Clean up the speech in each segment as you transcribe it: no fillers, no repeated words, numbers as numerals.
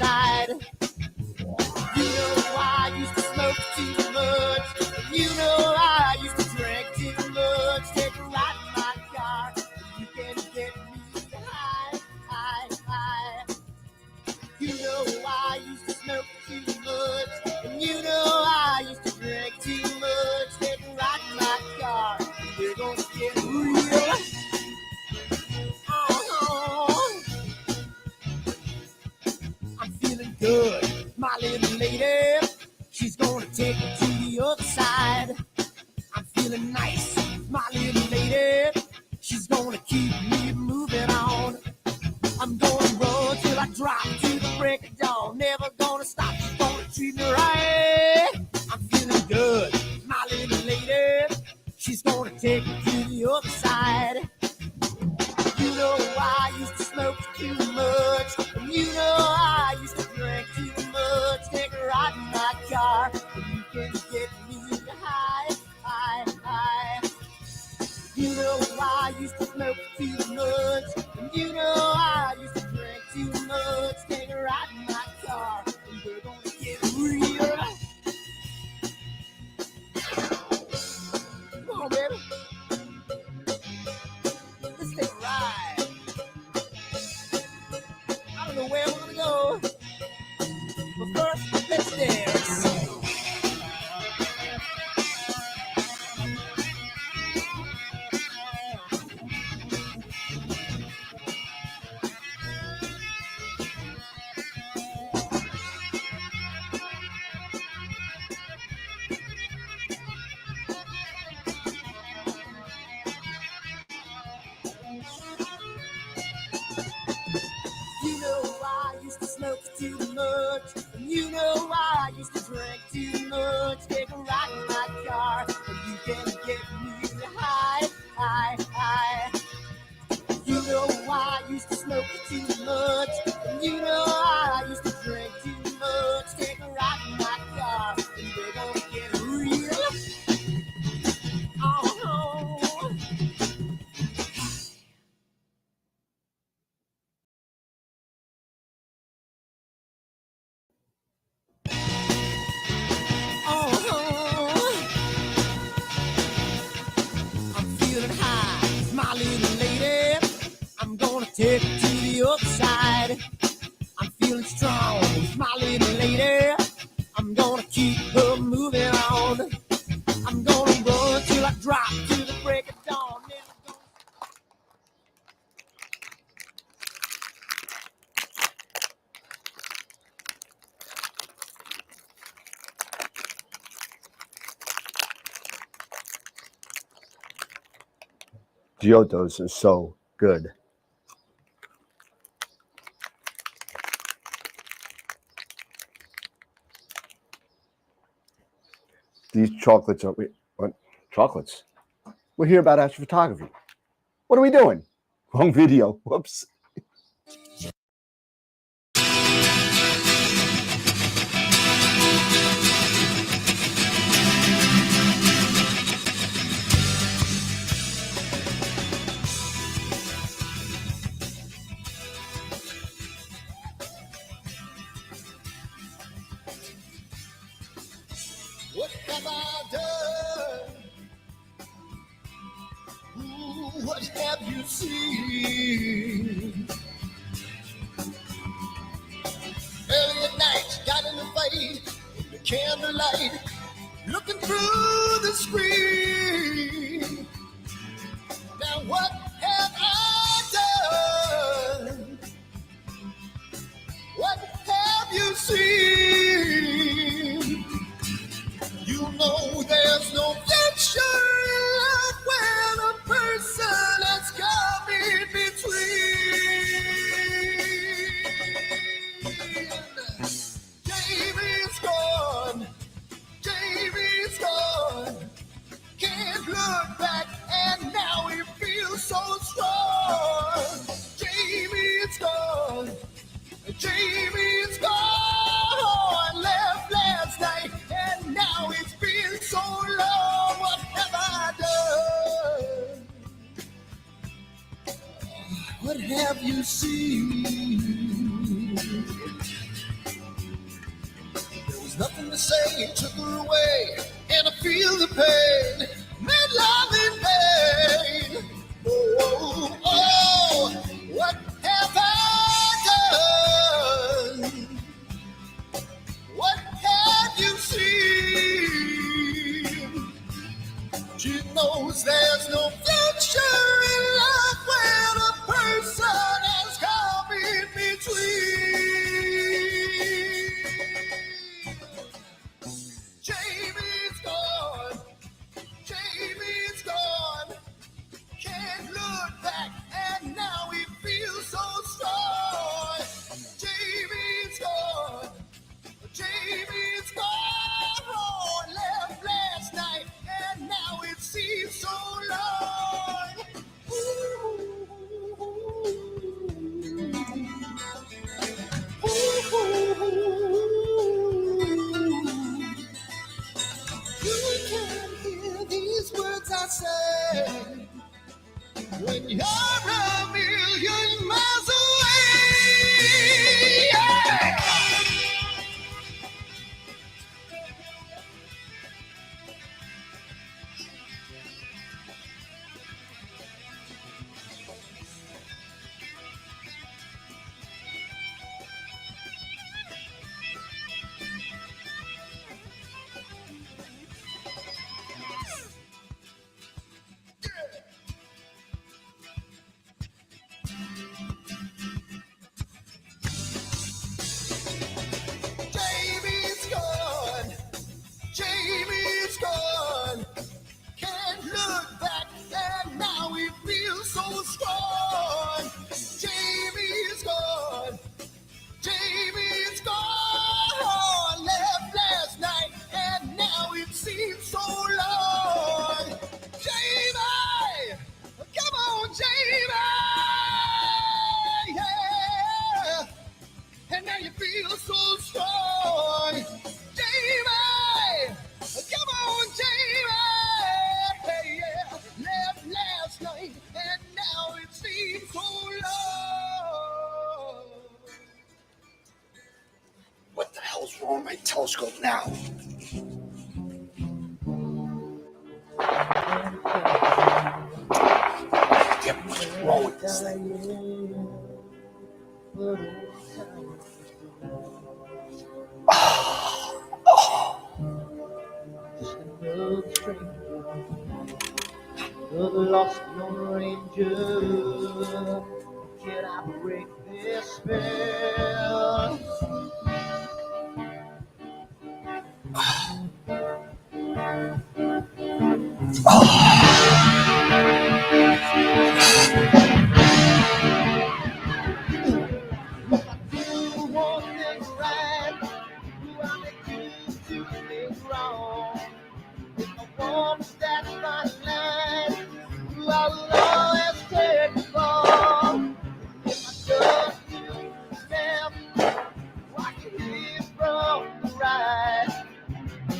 side. You know I used to smoke too much. You know I used to drink too much. Take a ride in my car. You can get me high, high, high. You know I used to smoke too much. And you know I used to drink too much. Take a ride in my car. We're gonna get real. I'm feeling good. My little lady, she's gonna take me to the other side. I'm feeling nice. My little lady, she's gonna keep me moving on. I'm gonna run till I drop to the break of dawn. Never gonna stop. She's gonna treat me right. I'm feeling good. My little lady, she's gonna take me to the other side. You know I used to smoke too much. And you know I used to drink too much. Take a ride in my car. And you can get me high, high, high. You know I used to smoke too much. And you know I used to drink too much. Take a ride in my car. And we're gonna get real. Come on, baby. Let's take a ride. I don't know where we're gonna go, but first, let's dance. You know I used to smoke too much. And you know I used to drink too much. Take a ride in my car, and you can get me high, high, high. You know I used to smoke too much. And you know I used to drink too much. Take a ride in my car, and we're gonna get real. Oh. I'm feeling high, my little lady. I'm gonna take it to the other side. I'm feeling strong, my little lady. I'm gonna keep her moving on. I'm gonna run till I drop to the break of dawn. Giotto's is so good. These chocolates are what? Chocolates? We're here about astrophotography. What are we doing? Wrong video. Whoops. What have I done? Ooh, what have you seen? Early at night, got in the fight, in the candlelight, looking through the screen. Now what have I done? What have you seen? You know there's no future when a person has come in between. Jamie's gone, Jamie's gone. Can't look back and now he feels so strong. Jamie's gone, Jamie's gone. Left last night and now it's been so long. What have I done? What have you seen? There's nothing to say, took her away, and I feel the pain, made love in pain. Oh, oh, oh, what have I done? What have you seen? She knows there's no future in life when a person has come in between. Jamie's gone. Jamie's gone. Can't look back, and now he feels so strong. Jamie's gone. Jamie's gone. Oh, left last night, and now it seems so long. Ooh. You can hear these words I say when you're a million miles away. Yeah. Jamie's gone. Jamie's gone. Can't look back, and now he feels so strong. Jamie's gone. Jamie's gone. Left last night, and now it seems so long. Jamie, come on, Jamie. Yeah. And now you feel so strong. Jamie, come on, Jamie. Yeah. Left last night, and now it seems so long. What the hell's wrong with my telescope now? What's wrong with this thing? Another lost Lone Ranger. Can I break this spell? You want things right, do I make you do things wrong? If I want to stand my line, I will always take the fall. If I just do step, I can live from the right.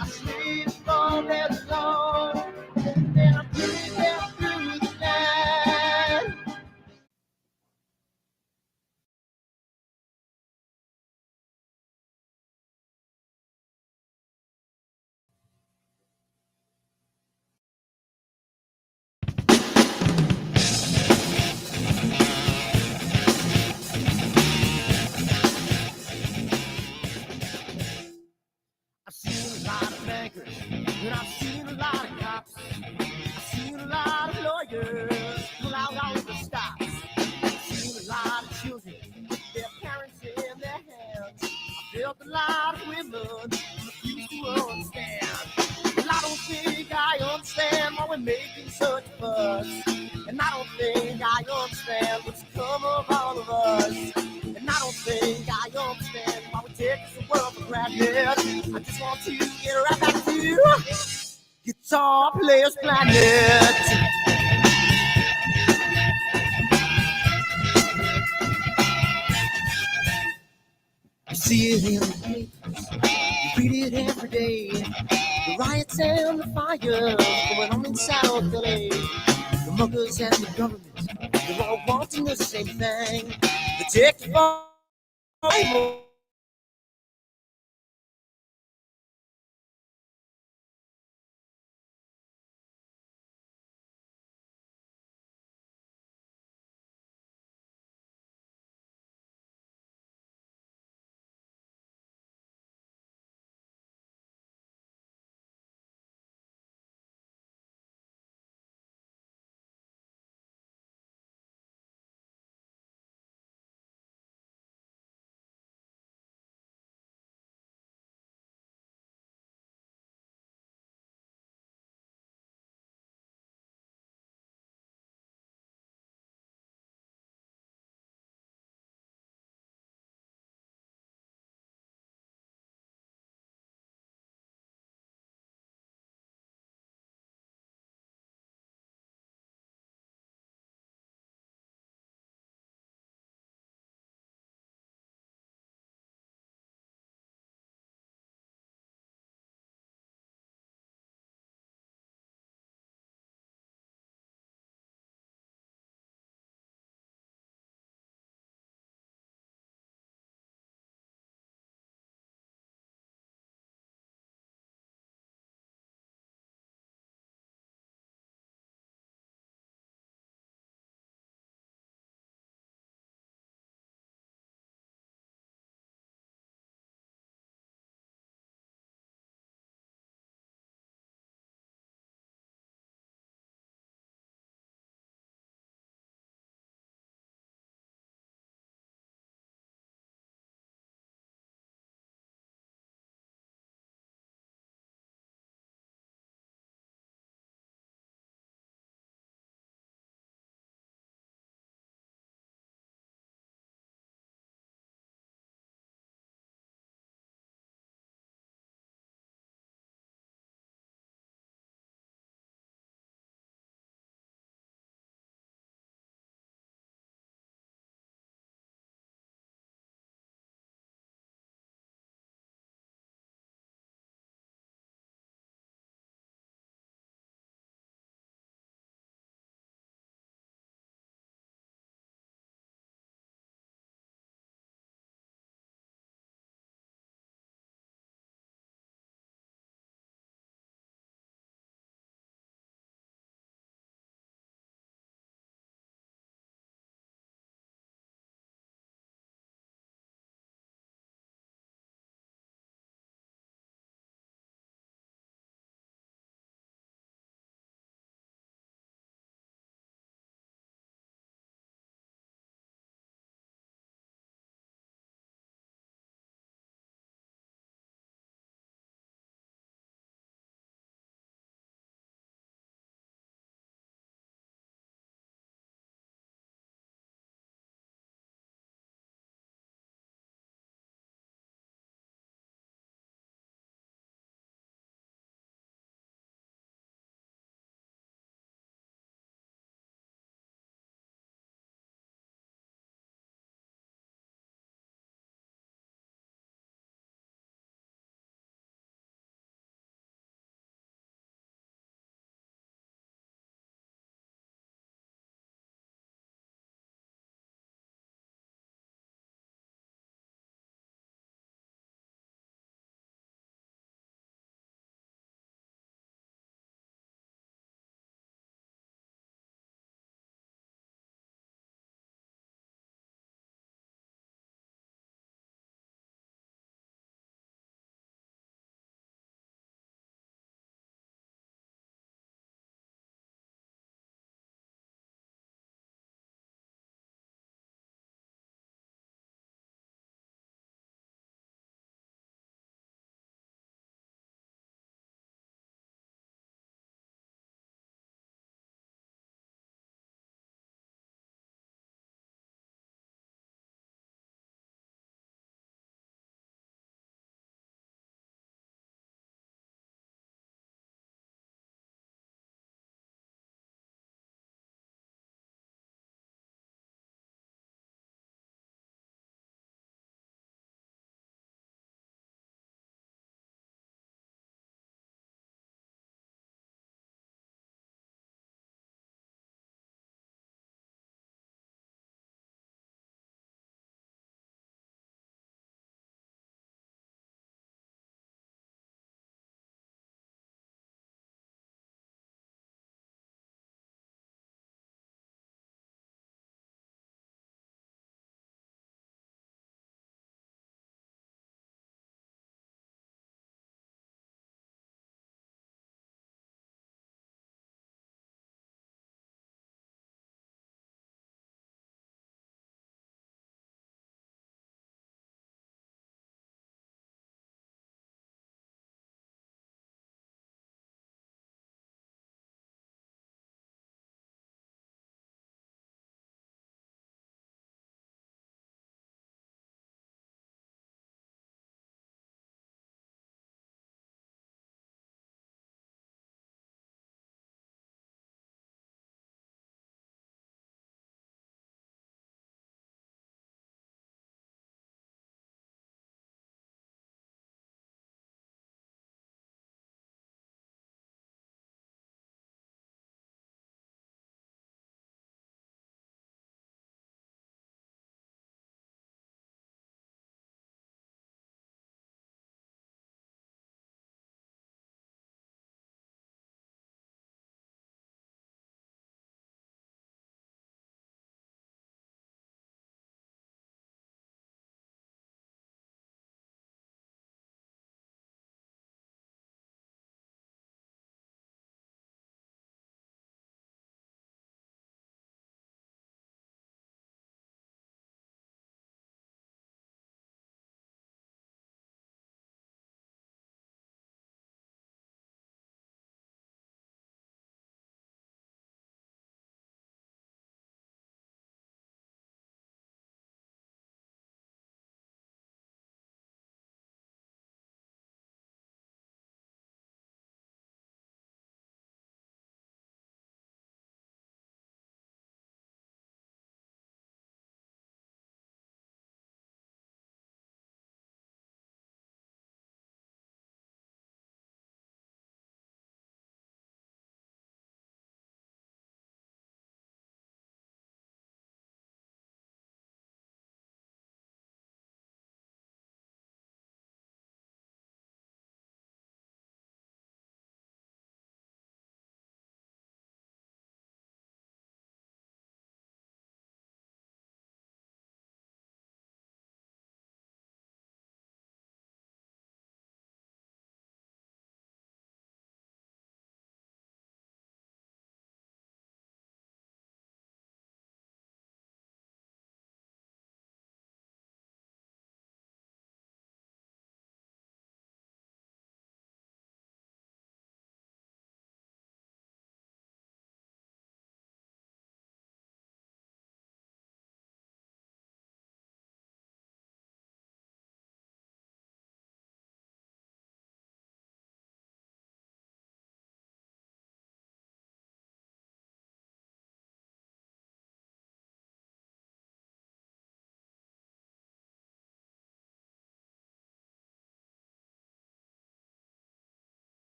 I sleep all day long, and then I'm breathing through the night. I've seen a lot of bankers, and I've seen a lot of cops. I've seen a lot of lawyers pull out all of the stops. I've seen a lot of children with their parents in their hands. I felt a lot of women refuse to understand. Well, I don't think I understand why we're making such a fuss. And I don't think I understand what's come of all of us. And I don't think I understand why we take the world for granted. I just want to get right back to Guitar Players Planet. You see it in the papers, you read it every day. The riots and the fires going on in South LA. The muggers and the government, they're all wanting the same thing. They take the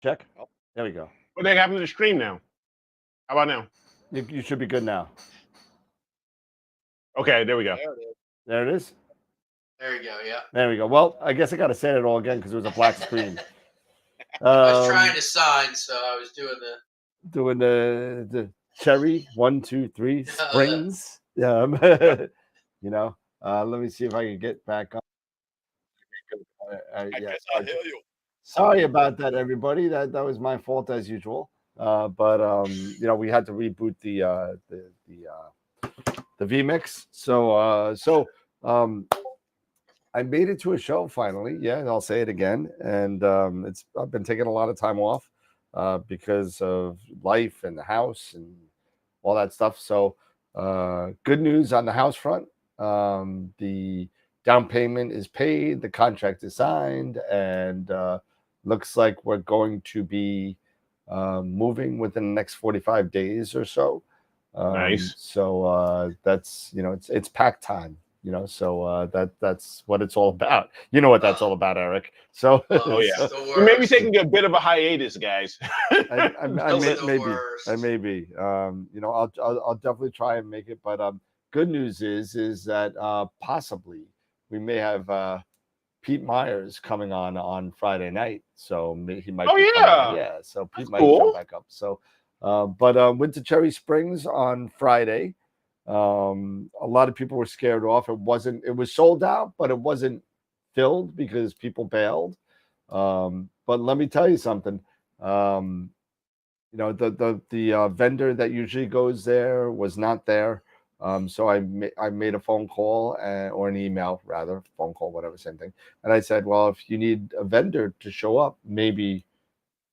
Check. There we go. What the heck happened to the stream now? How about now? You should be good now. Okay, there we go. There it is. There you go. Yeah. There we go. Well, I guess I got to say it all again because it was a black screen. I was trying to sign, so I was doing the cherry 1, 2, 3 springs. Yeah. You know. Let me see if I can get back up. I guess I'll hear you. Sorry about that, everybody. That was my fault as usual. But you know, we had to reboot the vMix. So I made it to a show finally. Yeah, I'll say it again. And I've been taking a lot of time off because of life and the house and all that stuff. So good news on the house front. The down payment is paid, the contract is signed, and looks like we're going to be moving within the next 45 days or so. Nice. So that's, you know, it's pack time, you know, so that's what it's all about. You know what that's all about, Eric. So oh yeah, we may be taking a bit of a hiatus, guys. I may be. You know, I'll definitely try and make it, but good news is that possibly we may have Pete Myers coming on Friday night, so he might. Oh yeah, yeah. So Pete might cool. come back up. So, but went to Cherry Springs on Friday. A lot of people were scared off. It was sold out, but it wasn't filled because people bailed. But let me tell you something. You know, the vendor that usually goes there was not there. So I made a phone call or an email, rather, phone call, whatever, same thing. And I said, well, if you need a vendor to show up, maybe,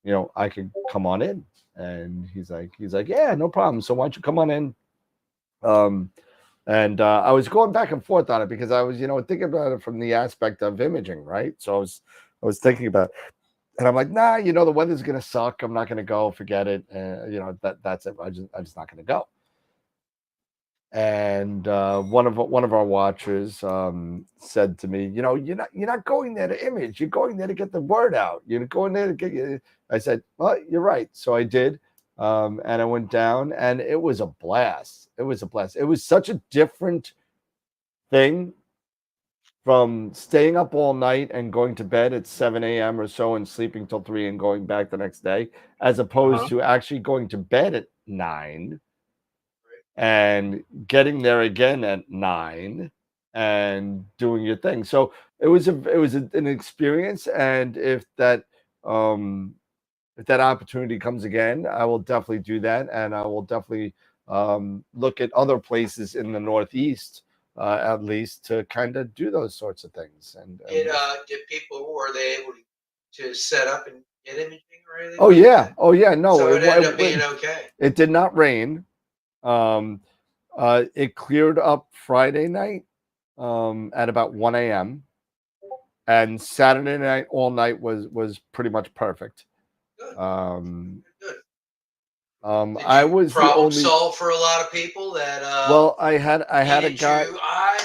you know, I could come on in. And he's like, yeah, no problem. So why don't you come on in? And I was going back and forth on it because I was, you know, thinking about it from the aspect of imaging, right? So I was thinking about, and I'm like, nah, you know, the weather's gonna suck. I'm not gonna go. Forget it. You know, that's it. I'm just not gonna go. And one of our watchers said to me, you know, you're not going there to image. You're going there to get the word out. You're going there to get. I said, well, you're right. So I did, and I went down, and it was a blast. It was a blast. It was such a different thing from staying up all night and going to bed at 7 a.m. or so and sleeping till 3 and going back the next day, as opposed to actually going to bed at 9. And getting there again at 9 and doing your thing. So it was an experience. And if that opportunity comes again, I will definitely do that. And I will definitely look at other places in the Northeast, at least, to kind of do those sorts of things. And did people, were they able to set up and get imaging or anything? Oh yeah. Oh yeah. No, so it ended up being okay. It did not rain. It cleared up Friday night at about 1 a.m. and Saturday night all night was pretty much perfect. Good. Good. I was problem the only solved for a lot of people that well, I had a guy. I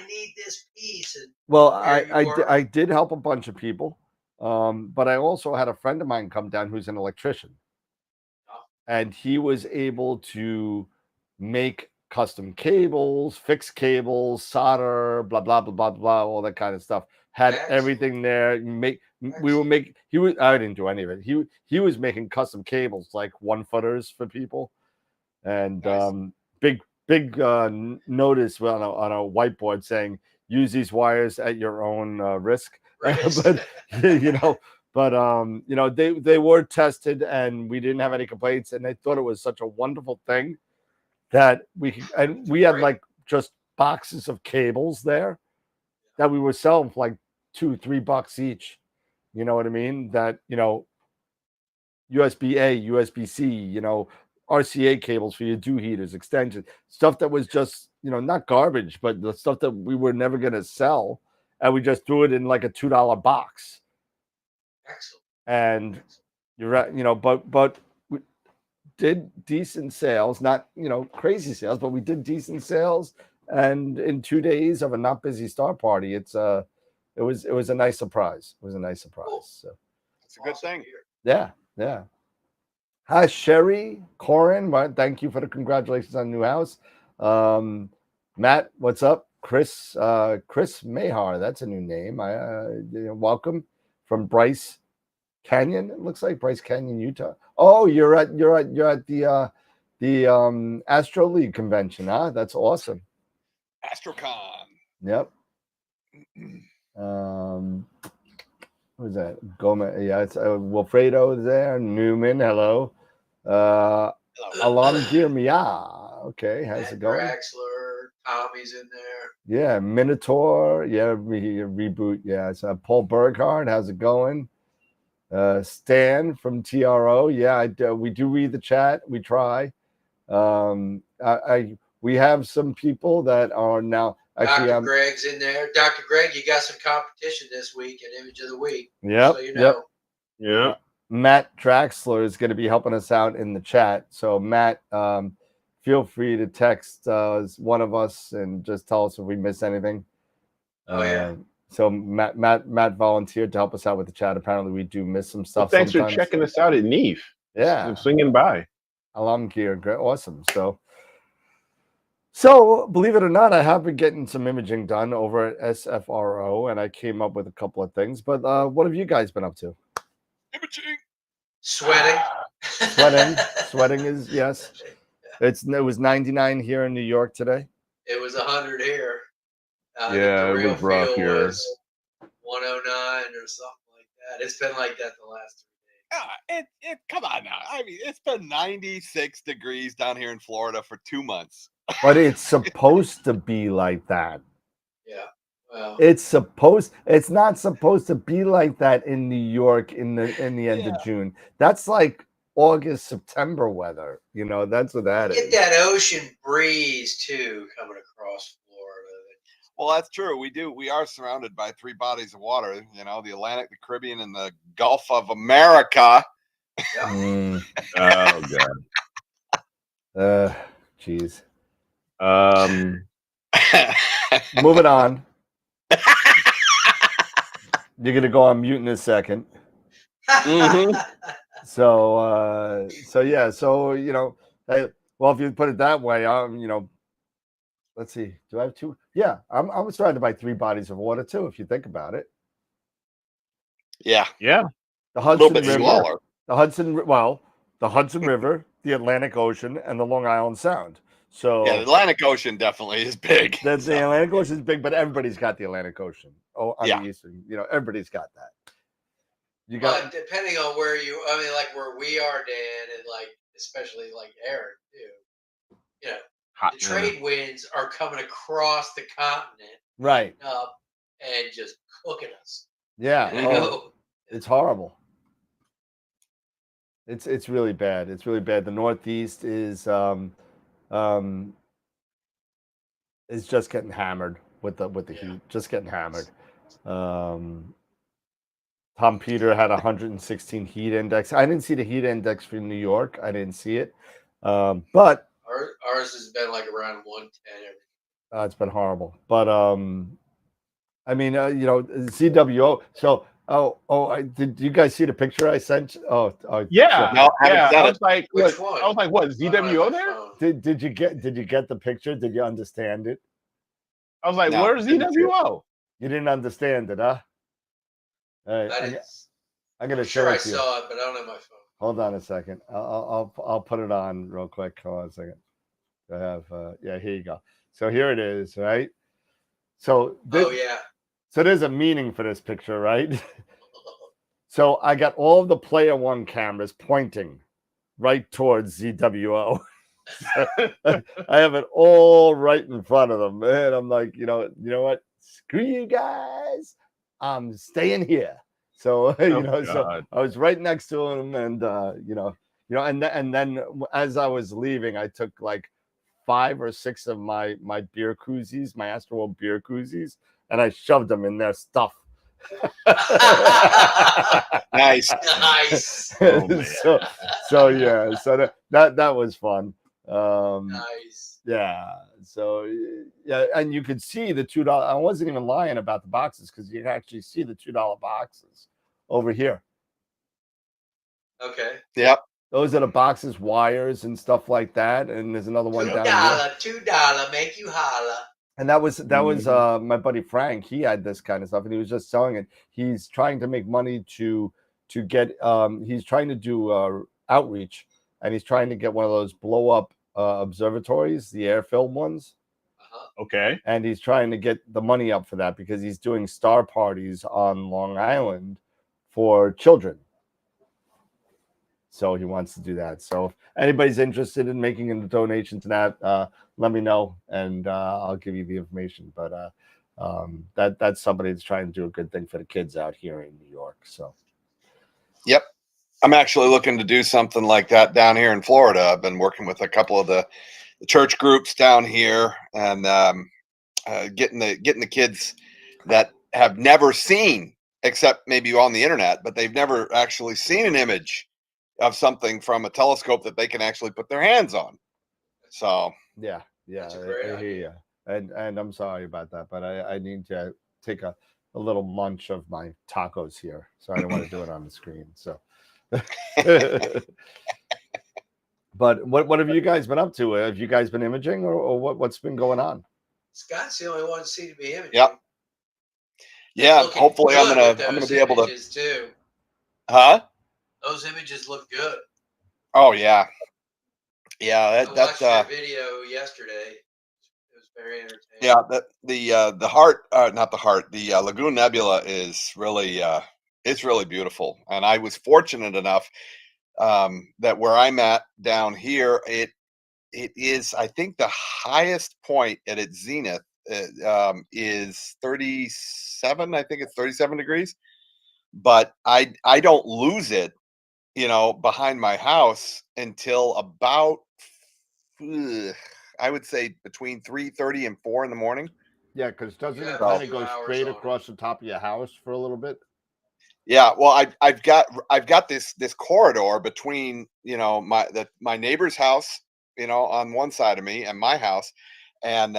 need this piece. And well, I did help a bunch of people, but I also had a friend of mine come down who's an electrician, and he was able to make custom cables, fix cables, solder, blah blah blah blah blah, all that kind of stuff. Had everything there. I didn't do any of it. He was making custom cables, like 1-footers for people, and big notice on a whiteboard saying use these wires at your own risk. But you know. But you know, they were tested and we didn't have any complaints, and they thought it was such a wonderful thing that we had like just boxes of cables there that we were selling for like $2-3 each. You know what I mean? That, you know, USB-A, USB-C, you know, RCA cables for your dew heaters, extensions, stuff that was just, you know, not garbage, but the stuff that we were never going to sell, and we just threw it in like a $2 box. Excellent. And you're right, you know, but we did decent sales, not, you know, crazy sales, but we did decent sales. And in 2 days of a not busy star party, it was a nice surprise. It was a nice surprise. Cool. So It's a good thing. Yeah, yeah. Hi, Sherry Corin. Thank you for the congratulations on the new house. Matt, what's up? Chris Mahar. That's a new name. Welcome from Bryce Canyon. It looks like Bryce Canyon, Utah. Oh, you're at the Astro League convention, huh? That's awesome. AstroCon. Yep. Who's that? Gomez. Yeah, it's Wilfredo there. Newman. Hello. Alarm Gear Mia. Okay, how's it going? Draxler, Tommy's in there. Yeah, Minotaur. Yeah, reboot. Yeah, it's Paul Burghardt. How's it going? Stan from TRO. Yeah, we do read the chat. We try. We have some people that are now actually. Dr. Greg's in there. Dr. Greg, you got some competition this week in Image of the Week. Yep. So you know. Yeah. Matt Draxler is going to be helping us out in the chat. So Matt, feel free to text one of us and just tell us if we miss anything. Oh yeah. So Matt volunteered to help us out with the chat. Apparently, we do miss some stuff. Well, thanks sometimes. for checking us out at Neve. Yeah, I'm swinging by. Alarm Gear, great, awesome. So believe it or not, I have been getting some imaging done over at SFRO, and I came up with a couple of things. But what have you guys been up to? Imaging. Sweating. Sweating is yes. It was 99 here in New York today. It was 100 here. Yeah, the it real was rough feel here. was 109 or something like that. It's been like that the last 3 days. Come on now. I mean, it's been 96 degrees down here in Florida for 2 months. But it's supposed to be like that. Yeah. Well, it's not supposed to be like that in New York in the end of June. That's like August, September weather. You know, that's what that is. Get that ocean breeze too coming across Florida. Well, that's true. We are surrounded by 3 bodies of water, you know, the Atlantic, the Caribbean, and the Gulf of America. Mm. Oh god. Jeez. Moving on. You're gonna go on mute in a second. Mm-hmm. So you know, hey, well, if you put it that way, you know, let's see. Do I have 2? Yeah, I'm surrounded by 3 bodies of water too. If you think about it. Yeah. The Hudson River. Smaller. The Hudson River, the Atlantic Ocean, and the Long Island Sound. So yeah, the Atlantic Ocean definitely is big. The Atlantic Ocean is big, but everybody's got the Atlantic Ocean. Oh, on the eastern, you know, everybody's got that. You got. But depending on where like where we are, Dan, and like especially like Eric too. You know, the trade winds are coming across the continent, right up and just cooking us. Yeah, it's horrible. It's really bad. It's really bad. The Northeast is just getting hammered with the heat. Just getting hammered. Tom Peter had 116 heat index. I didn't see the heat index for New York. I didn't see it. But ours has been like around 110. It's been horrible. But I mean, you know, CWO. So did you guys see the picture I sent? Yeah. No, I was like, which one? I was like, what? ZWO there? Did you get the picture? Did you understand it? I was like, where's ZWO? You didn't understand it, huh? All right, I'm gonna show it to you. I saw it, but I don't have my phone. Hold on a second. I'll put it on real quick. Hold on a second. I have here you go. So here it is, right? So so there's a meaning for this picture, right? So I got all of the Player One cameras pointing right towards ZWO. I have it all right in front of them, and I'm like, you know what? Screw you guys. I'm staying here. So so I was right next to him, and and then as I was leaving, I took like 5 or 6 of my beer koozies, my AstroWorld beer koozies, and I shoved them in their stuff. Nice. Oh, so that was fun. Nice. Yeah. So yeah, and you could see the $2. I wasn't even lying about the boxes because you can actually see the $2 boxes over here. Okay. Yep. Those are the boxes, wires, and stuff like that. And there's another one down here. $2, make you holla. And that was my buddy Frank. He had this kind of stuff, and he was just selling it. He's trying to make money to get. He's trying to do outreach, and he's trying to get one of those blow up observatories, the air-filled ones. Okay. And he's trying to get the money up for that because he's doing star parties on Long Island for children. So he wants to do that. So if anybody's interested in making a donation to that, let me know, and I'll give you the information. But that's somebody that's trying to do a good thing for the kids out here in New York. So, yep, I'm actually looking to do something like that down here in Florida. I've been working with a couple of the church groups down here, and getting the kids that have never seen, except maybe on the internet, but they've never actually seen an image of something from a telescope that they can actually put their hands on. So yeah, I hear you. And I'm sorry about that, but I need to take a little munch of my tacos here, so I don't want to do it on the screen. So, but what have you guys been up to? Have you guys been imaging, or what's been going on? Scott's the only one seen to be imaging. Yep. Yeah, hopefully I'm gonna be able to. Too. Huh? Those images look good. Oh yeah, yeah. I watched your video yesterday. It was very entertaining. Yeah, the heart, not the heart. The Lagoon Nebula is really, it's really beautiful. And I was fortunate enough that where I'm at down here, it is, I think, the highest point at its zenith is 37. I think it's 37 degrees. But I don't lose it, behind my house until about, I would say, between 3:30 and 4 in the morning. Yeah, because doesn't it kind of go straight across the top of your house for a little bit? Yeah, well, I've got this corridor between my neighbor's house, on one side of me, and my house, and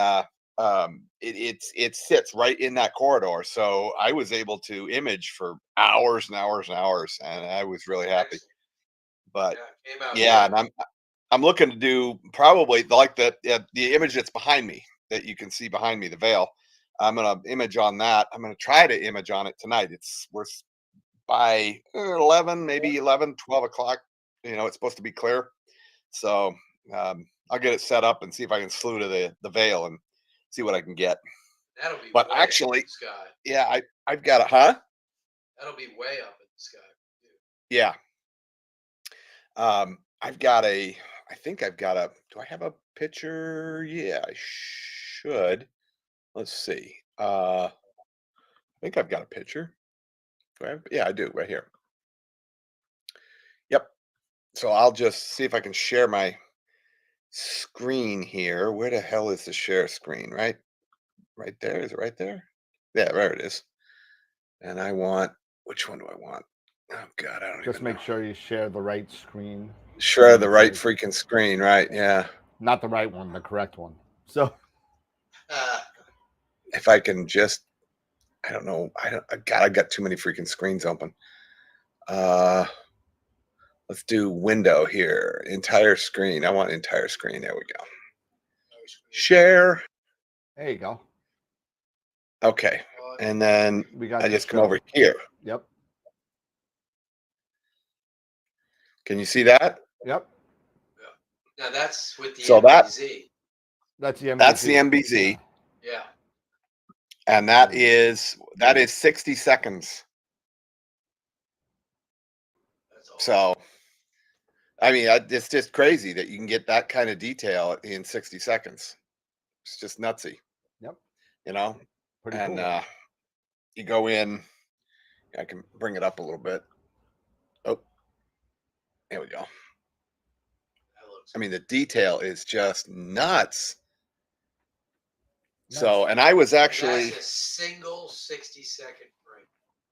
it sits right in that corridor. So I was able to image for hours and hours and hours, and I was really happy. But yeah, and I'm looking to do probably like the image that's behind me, that you can see behind me, the veil. I'm gonna image on that. I'm gonna try to image on it tonight. We're by 11, maybe 11, 12 o'clock. It's supposed to be clear. So I'll get it set up and see if I can slew to the veil and see what I can get. That'll be but way actually, up in the sky. Yeah, I've got a That'll be way up in the sky. Yeah. I've got a. I think I've got a. Do I have a picture? Yeah, I should. Let's see. I think I've got a picture. Do I have? Yeah, I do, right here. Yep. So I'll just see if I can share my screen here. Where the hell is the share screen? Right there. Is it right there? Yeah, there it is. And I want. Which one do I want? Oh God, I don't just even make know. sure you share the right screen. Share the right freaking screen, right? Yeah. Not the right one, the correct one. So if I can just, I don't know. God, I got too many freaking screens open. Let's do window here. Entire screen. I want entire screen. There we go. Share. There you go. Okay. And then I just come over here. Yep. Can you see that? Yep. Now that's with the MBZ. That's the MBZ. That's the MBZ. Yeah. And that is 60 seconds. So, I mean, it's just crazy that you can get that kind of detail in 60 seconds. It's just nutsy. Yep. Pretty cool. You go in. I can bring it up a little bit. Oh, there we go. I mean, the detail is just nuts. So, and I was actually. That's a single 60-second frame.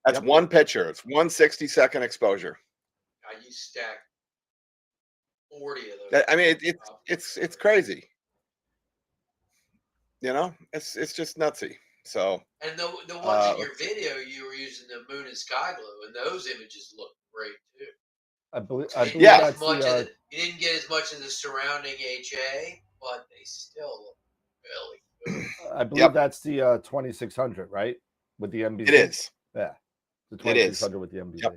That's one picture. It's one 60-second exposure. You stack 40 of those. I mean, it's crazy. It's just nutsy. So. And the ones in your video, you were using the moon and sky glow, and those images look great too. I believe Yeah. that's the, you didn't get as much of the surrounding HA, but they still look really good. I believe that's the 2600, right? With the MBZ. It is. Yeah, the It is. 2600 with the MBZ. Yep.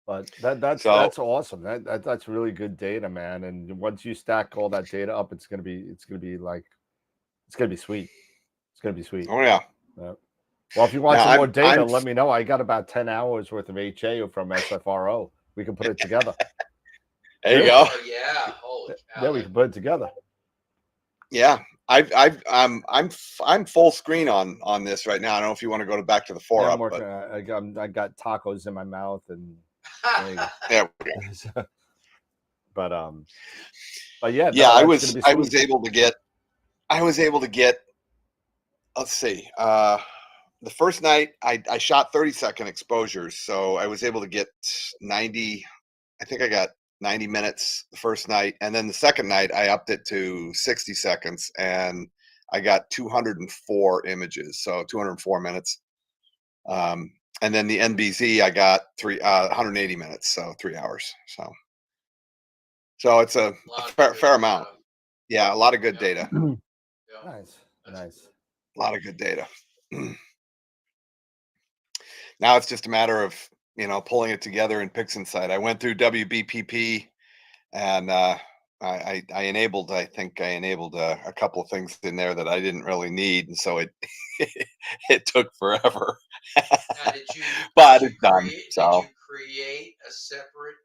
But that's awesome. That's really good data, man. And once you stack all that data up, it's gonna be like it's gonna be sweet. It's gonna be sweet. Oh yeah. Well, if you want Now, some more data, I'm- let me know. I got about 10 hours worth of HA from SFRO. We can put it together. There you go. Oh, yeah, holy cow! Yeah, we can put it together. Yeah, I'm full screen on this right now. I don't know if you want to go back to the 4 Yeah, up, but I got tacos in my mouth and yeah, but yeah, yeah. no, I that's gonna be was sweet. able to get. Let's see. The first night I shot 30-second exposures, so I was able to get 90. I think I got 90 minutes the first night, and then the second night I upped it to 60 seconds, and I got 204 images, so 204 minutes. And then the NBZ I got 180 minutes, so 3 hours. So it's a fair amount. Yeah, a lot of good data. Nice. A lot of good data. Now it's just a matter of pulling it together in PixInsight. I went through WBPP, and I enabled. I think I enabled a couple of things in there that I didn't really need, and so it it took forever. Now, but it's done. So did you create a separate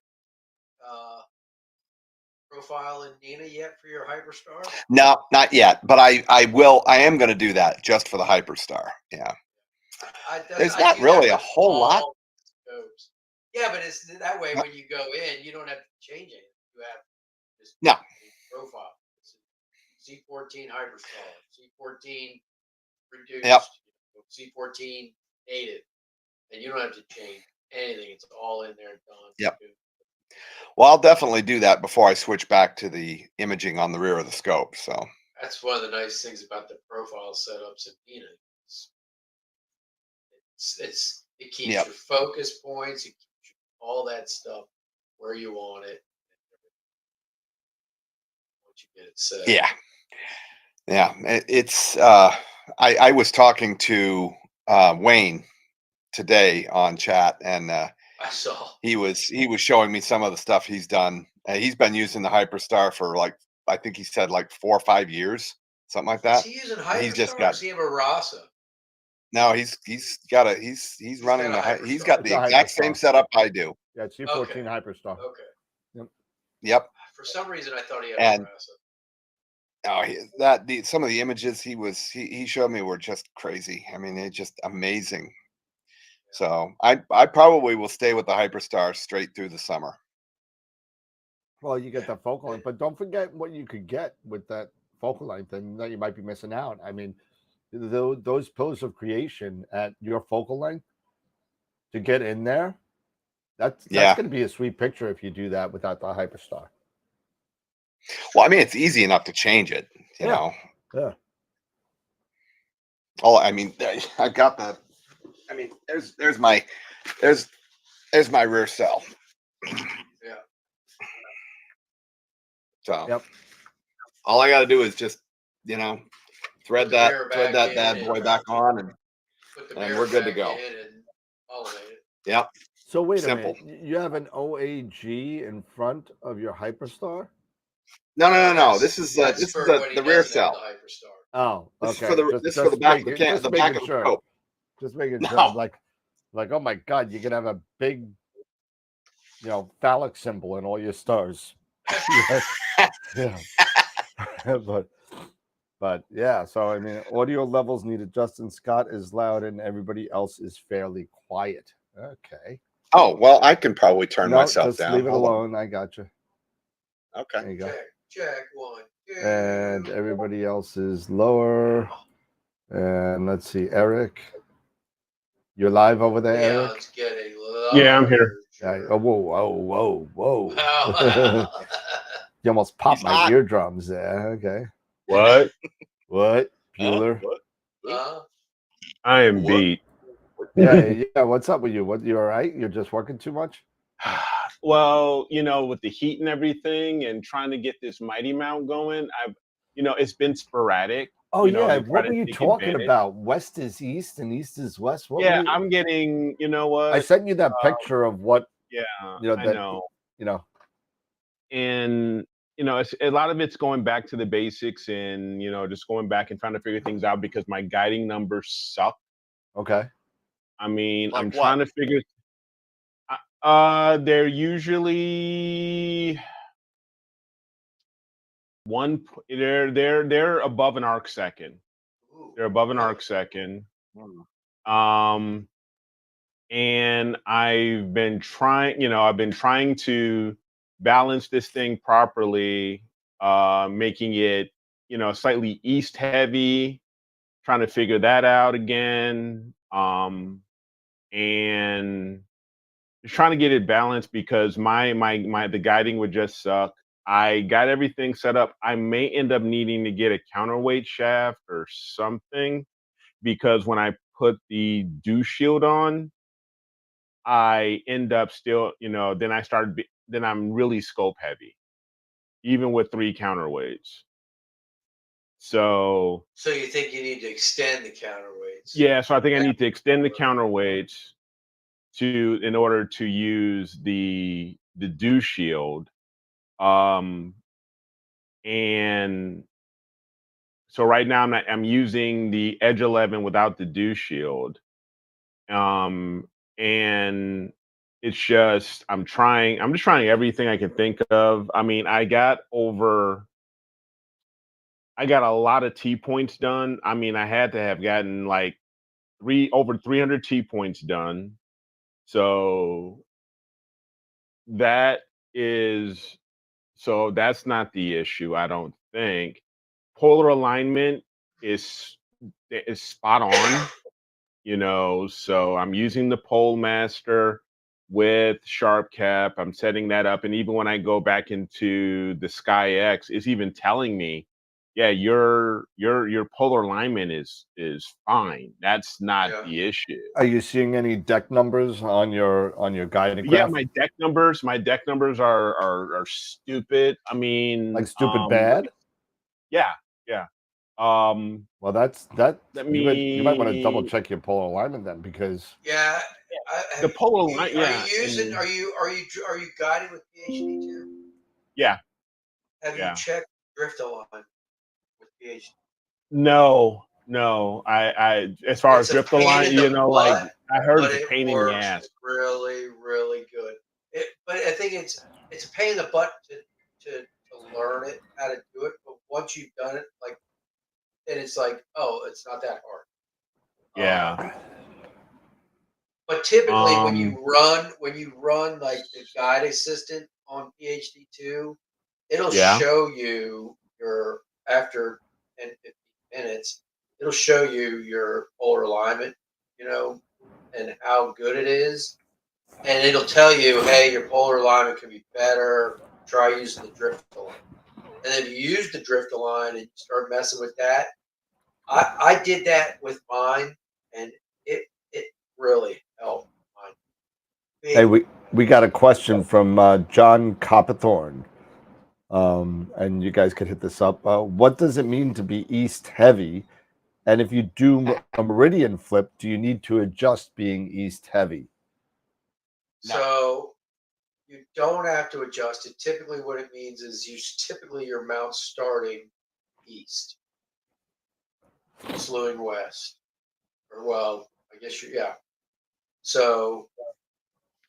profile in Nina yet for your Hyperstar? No, not yet. But I will. I am going to do that just for the Hyperstar. Yeah. There's not really a whole lot. Scopes. Yeah, but it's that way when you go in, you don't have to change it. You have this profile. It's C14 Hyperstar, C14 reduced, C14 native, and you don't have to change anything. It's all in there and done. Yep. Well, I'll definitely do that before I switch back to the imaging on the rear of the scope. So that's one of the nice things about the profile setups in Nina. It keeps your focus points, it keeps all that stuff where you want it. Once you get it set. Yeah. It's I was talking to Wayne today on chat, and I saw he was showing me some of the stuff he's done. He's been using the Hyperstar for I think he said 4 or 5 years, something like that. Is he using Hyperstar? He's just got. Or does he have a Rasa? No, he's running he's got the exact same setup I do. Yeah, it's C14 Hyperstar. Okay. Yep. For some reason, I thought he had a Rasa. Some of the images he showed me were just crazy. I mean, they're just amazing. So I probably will stay with the Hyperstar straight through the summer. Well, you get the focal length, but don't forget what you could get with that focal length, and that you might be missing out. I mean, those pillars of creation at your focal length to get in there, that's going to be a sweet picture if you do that without the Hyperstar. Well, I mean, it's easy enough to change it, you know. Yeah. Oh, I mean, I've got the. I mean, there's my rear cell. Yeah. So. All I got to do is just, thread that bad boy back on, and we're good to go. Yep. So wait a minute. You have an OAG in front of your Hyperstar? No. This is the rear cell. Oh, okay. This is for the back of the back of the scope. Just making sure. I'm like, oh my God, you can have a big, phallic symbol in all your stars. Yeah. But yeah, so I mean, audio levels needed. Justin Scott is loud and everybody else is fairly quiet. Okay. Oh, well, I can probably turn myself down. Leave it alone. I got you. Okay. There you go. Check 1, 2. And everybody else is lower. And let's see, Eric. You're live over there, Eric? It's getting low. Yeah, I'm here. Oh, whoa. You almost popped my eardrums there. Okay. What? What? Bueller? I am beat. Yeah. What's up with you? You all right? You're just working too much? Well, with the heat and everything and trying to get this mighty mount going, it's been sporadic, Oh yeah, to try what to were you take talking advantage. about? West is east and east is west. What were Yeah, you? I'm getting, I what? sent you that picture of what Yeah, I that know. you know. And, it's a lot of it's going back to the basics and, just going back and trying to figure things out because my guiding numbers suck. Okay. I mean, Like I'm what? trying to figure. They're usually they're above an arc second. Ooh, They're above an really? arc second. Mm. And I've been trying to balance this thing properly, making it, slightly east heavy, trying to figure that out again. And just trying to get it balanced because the guiding would just suck. I got everything set up. I may end up needing to get a counterweight shaft or something because when I put the dew shield on, I end up still, then I'm really scope heavy, even with 3 counterweights. So So you think you need to extend the counterweights? yeah, so I think I Yeah. need to extend the counterweights in order to use the dew shield. And so right now I'm using the Edge 11 without the dew shield. And it's just I'm just trying everything I can think of. I mean, I got a lot of T points done. I mean, I had to have gotten like over 300 T points done. So that is that's not the issue, I don't think. Polar alignment is spot on. So I'm using the pole master with sharp cap. I'm setting that up, and even when I go back into the Sky X, it's even telling me, yeah, your polar alignment is fine. That's not Yeah. the issue. Are you seeing any deck numbers on your guiding Yeah, graph? my deck numbers are stupid. I mean, Like stupid bad? yeah, yeah. Um, Well, that let you might want to double me check your polar alignment then, because Yeah. the polar line, Are yeah, you using? and Are you guiding with PhD too? yeah, Have you yeah. checked drift align with PhD? No. I as far as It's a drift pain line, in the like butt, I heard but it's a it pain in the works ass. really, really good. But I think it's a pain in the butt to learn it how to do it. But once you've done it, like then it's like, oh, it's not that hard. Yeah. But typically, Um. when you run like the guide assistant on PhD 2, it'll Yeah. show you your after 10, 15 minutes. It'll show you your polar alignment, and how good it is, and it'll tell you, hey, your polar alignment can be better. Try using the drift align. And then if you use the drift align and you start messing with that, I did that with mine, and it really helped mine. hey, Big. we got a question from John Copperthorne, and you guys could hit this up. What does it mean to be east heavy? And if you do a meridian flip, do you need to adjust being east heavy? No. So you don't have to adjust it. Typically, what it means is your mount's starting east, slewing west, or well, I guess yeah. So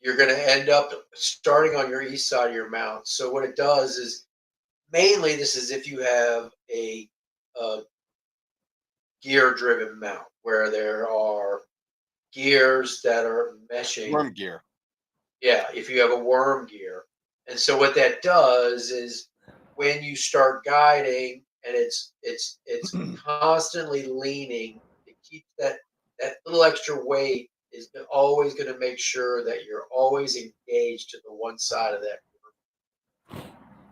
you're going to end up starting on your east side of your mount. So what it does is mainly this is if you have a gear-driven mount where there are gears that are meshing. Worm gear. Yeah, if you have a worm gear. And so what that does is when you start guiding and it's constantly leaning, it keeps that little extra weight is always going to make sure that you're always engaged to the one side of that worm.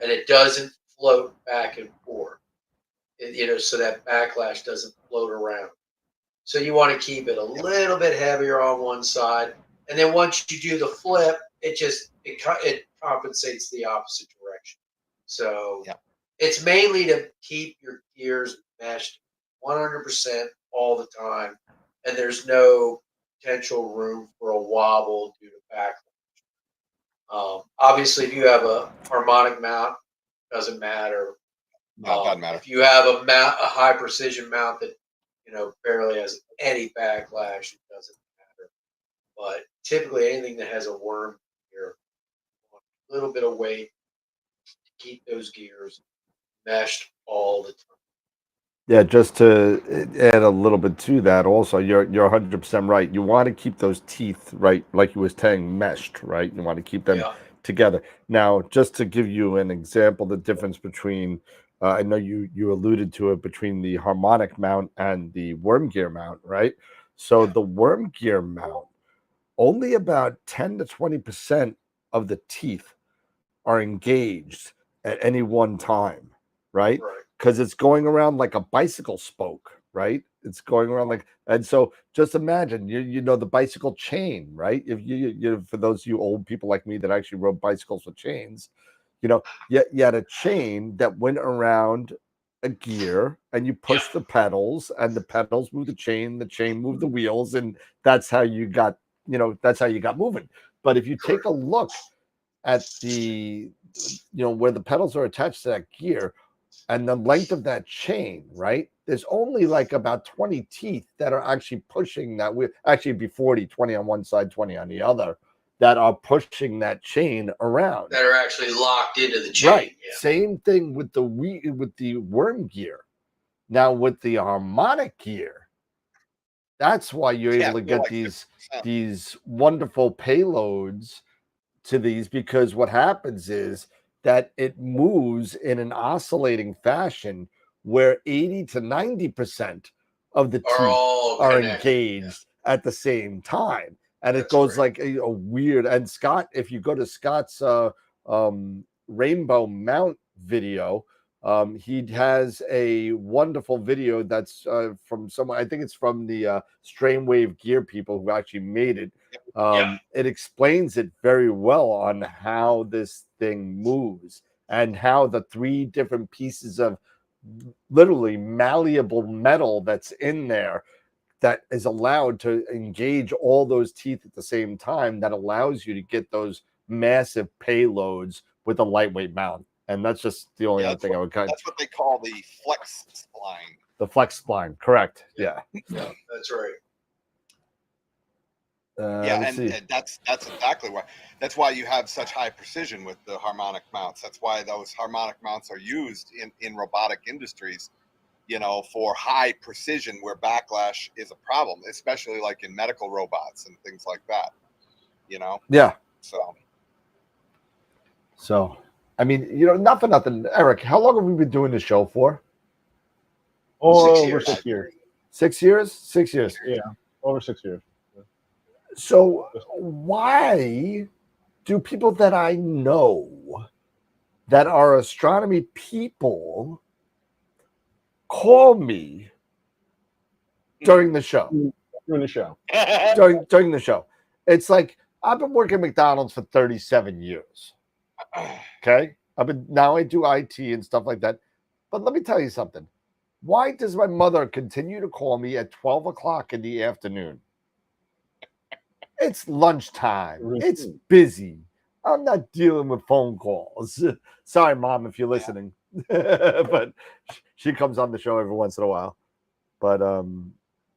And it doesn't float back and forth. So that backlash doesn't float around. So you want to keep it a little bit heavier on one side. And then once you do the flip, it compensates the opposite direction. So Yeah. it's mainly to keep your gears meshed 100% all the time, and there's no potential room for a wobble due to backlash. Obviously, if you have a harmonic mount, doesn't matter. No, it doesn't matter. If you have a high precision mount that barely has any backlash, it doesn't matter. But typically, anything that has a worm gear, a little bit of weight to keep those gears meshed all the time. Yeah, just to add a little bit to that, also, you're 100% right. You want to keep those teeth, right, like you was saying, meshed, right? You want to keep them Yeah. together. Now, just to give you an example, the difference between, I know you alluded to it, between the harmonic mount and the worm gear mount, right? So the worm gear mount, only about 10 to 20% of the teeth are engaged at any one time, right? Right. Because it's going around like a bicycle spoke, right? It's going around like, and so just imagine, you know the bicycle chain, right? If you for those of you old people like me that actually rode bicycles with chains, you had a chain that went around a gear, and you push the pedals, and the pedals move the chain moved the wheels, and that's how you got moving. But if you take a look at the where the pedals are attached to that gear and the length of that chain, right? There's only like about 20 teeth that are actually pushing that wheel. Actually, it'd be 40, 20 on one side, 20 on the other, that are pushing that chain around. That are actually locked into the chain. Right. Yeah. Same thing with the worm gear. Now with the harmonic gear, that's why you're able to get like these wonderful payloads to these, because what happens is that it moves in an oscillating fashion where 80 to 90% of the Are teeth all are connected, engaged at the same time. And it That's goes right. like a weird, and Scott, if you go to Scott's rainbow mount video, he has a wonderful video that's from someone, I think it's from the Strainwave Gear people who actually made it. It explains it very well on how this thing moves and how the three different pieces of literally malleable metal that's in there that is allowed to engage all those teeth at the same time, that allows you to get those massive payloads with a lightweight mount. And that's just the only other thing I would cut. That's what they call the flex spline. The flex spline, correct? Yeah. That's right. And that's exactly why. That's why you have such high precision with the harmonic mounts. That's why those harmonic mounts are used in robotic industries, for high precision where backlash is a problem, especially like in medical robots and things like that. Yeah. So, I mean, not for nothing, Eric, how long have we been doing this show for? Over 6 years. 6 years? 6 years. Yeah, over 6 years. So why do people that I know that are astronomy people call me during the show? During the show. During the show. It's like, I've been working at McDonald's for 37 years. Okay? Now I do IT and stuff like that. But let me tell you something. Why does my mother continue to call me at 12 o'clock in the afternoon? It's lunchtime. It's busy. I'm not dealing with phone calls. Sorry, Mom, if you're listening. But she comes on the show every once in a while. But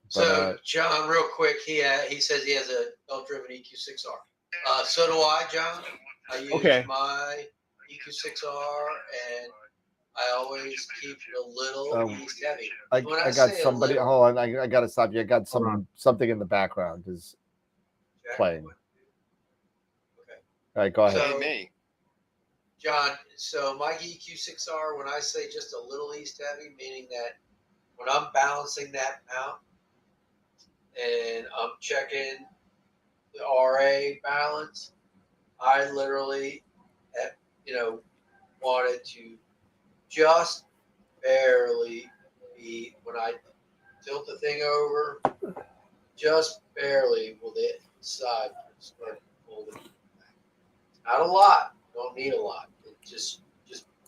so John, real quick, he says he has a belt-driven EQ6R. So do I, John. I use my EQ6R, and I always keep it a little east heavy. I got somebody. Hold on, I got to stop you. I got something in the background is playing. Okay. All right, go ahead. So, John, so my EQ6R, when I say just a little east heavy, meaning that when I'm balancing that mount and I'm checking the RA balance, I literally, wanted to just barely be, when I tilt the thing over, just barely will the side start folding back. Not a lot. Don't need a lot. It just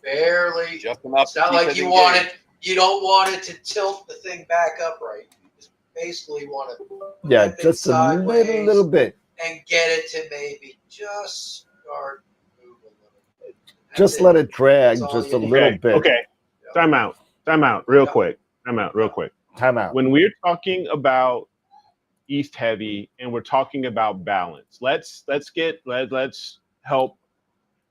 barely. Just enough. It's not to keep like it you want engaged. it. You don't want it to tilt the thing back upright. You just basically want to Yeah, flip it just a sideways little bit. and get it to maybe just start to move a little bit. Just let it drag That's all just you a need. little bit. Okay. Time out, real quick. Real quick. Time out. When we're talking about East heavy and we're talking about balance, let's help,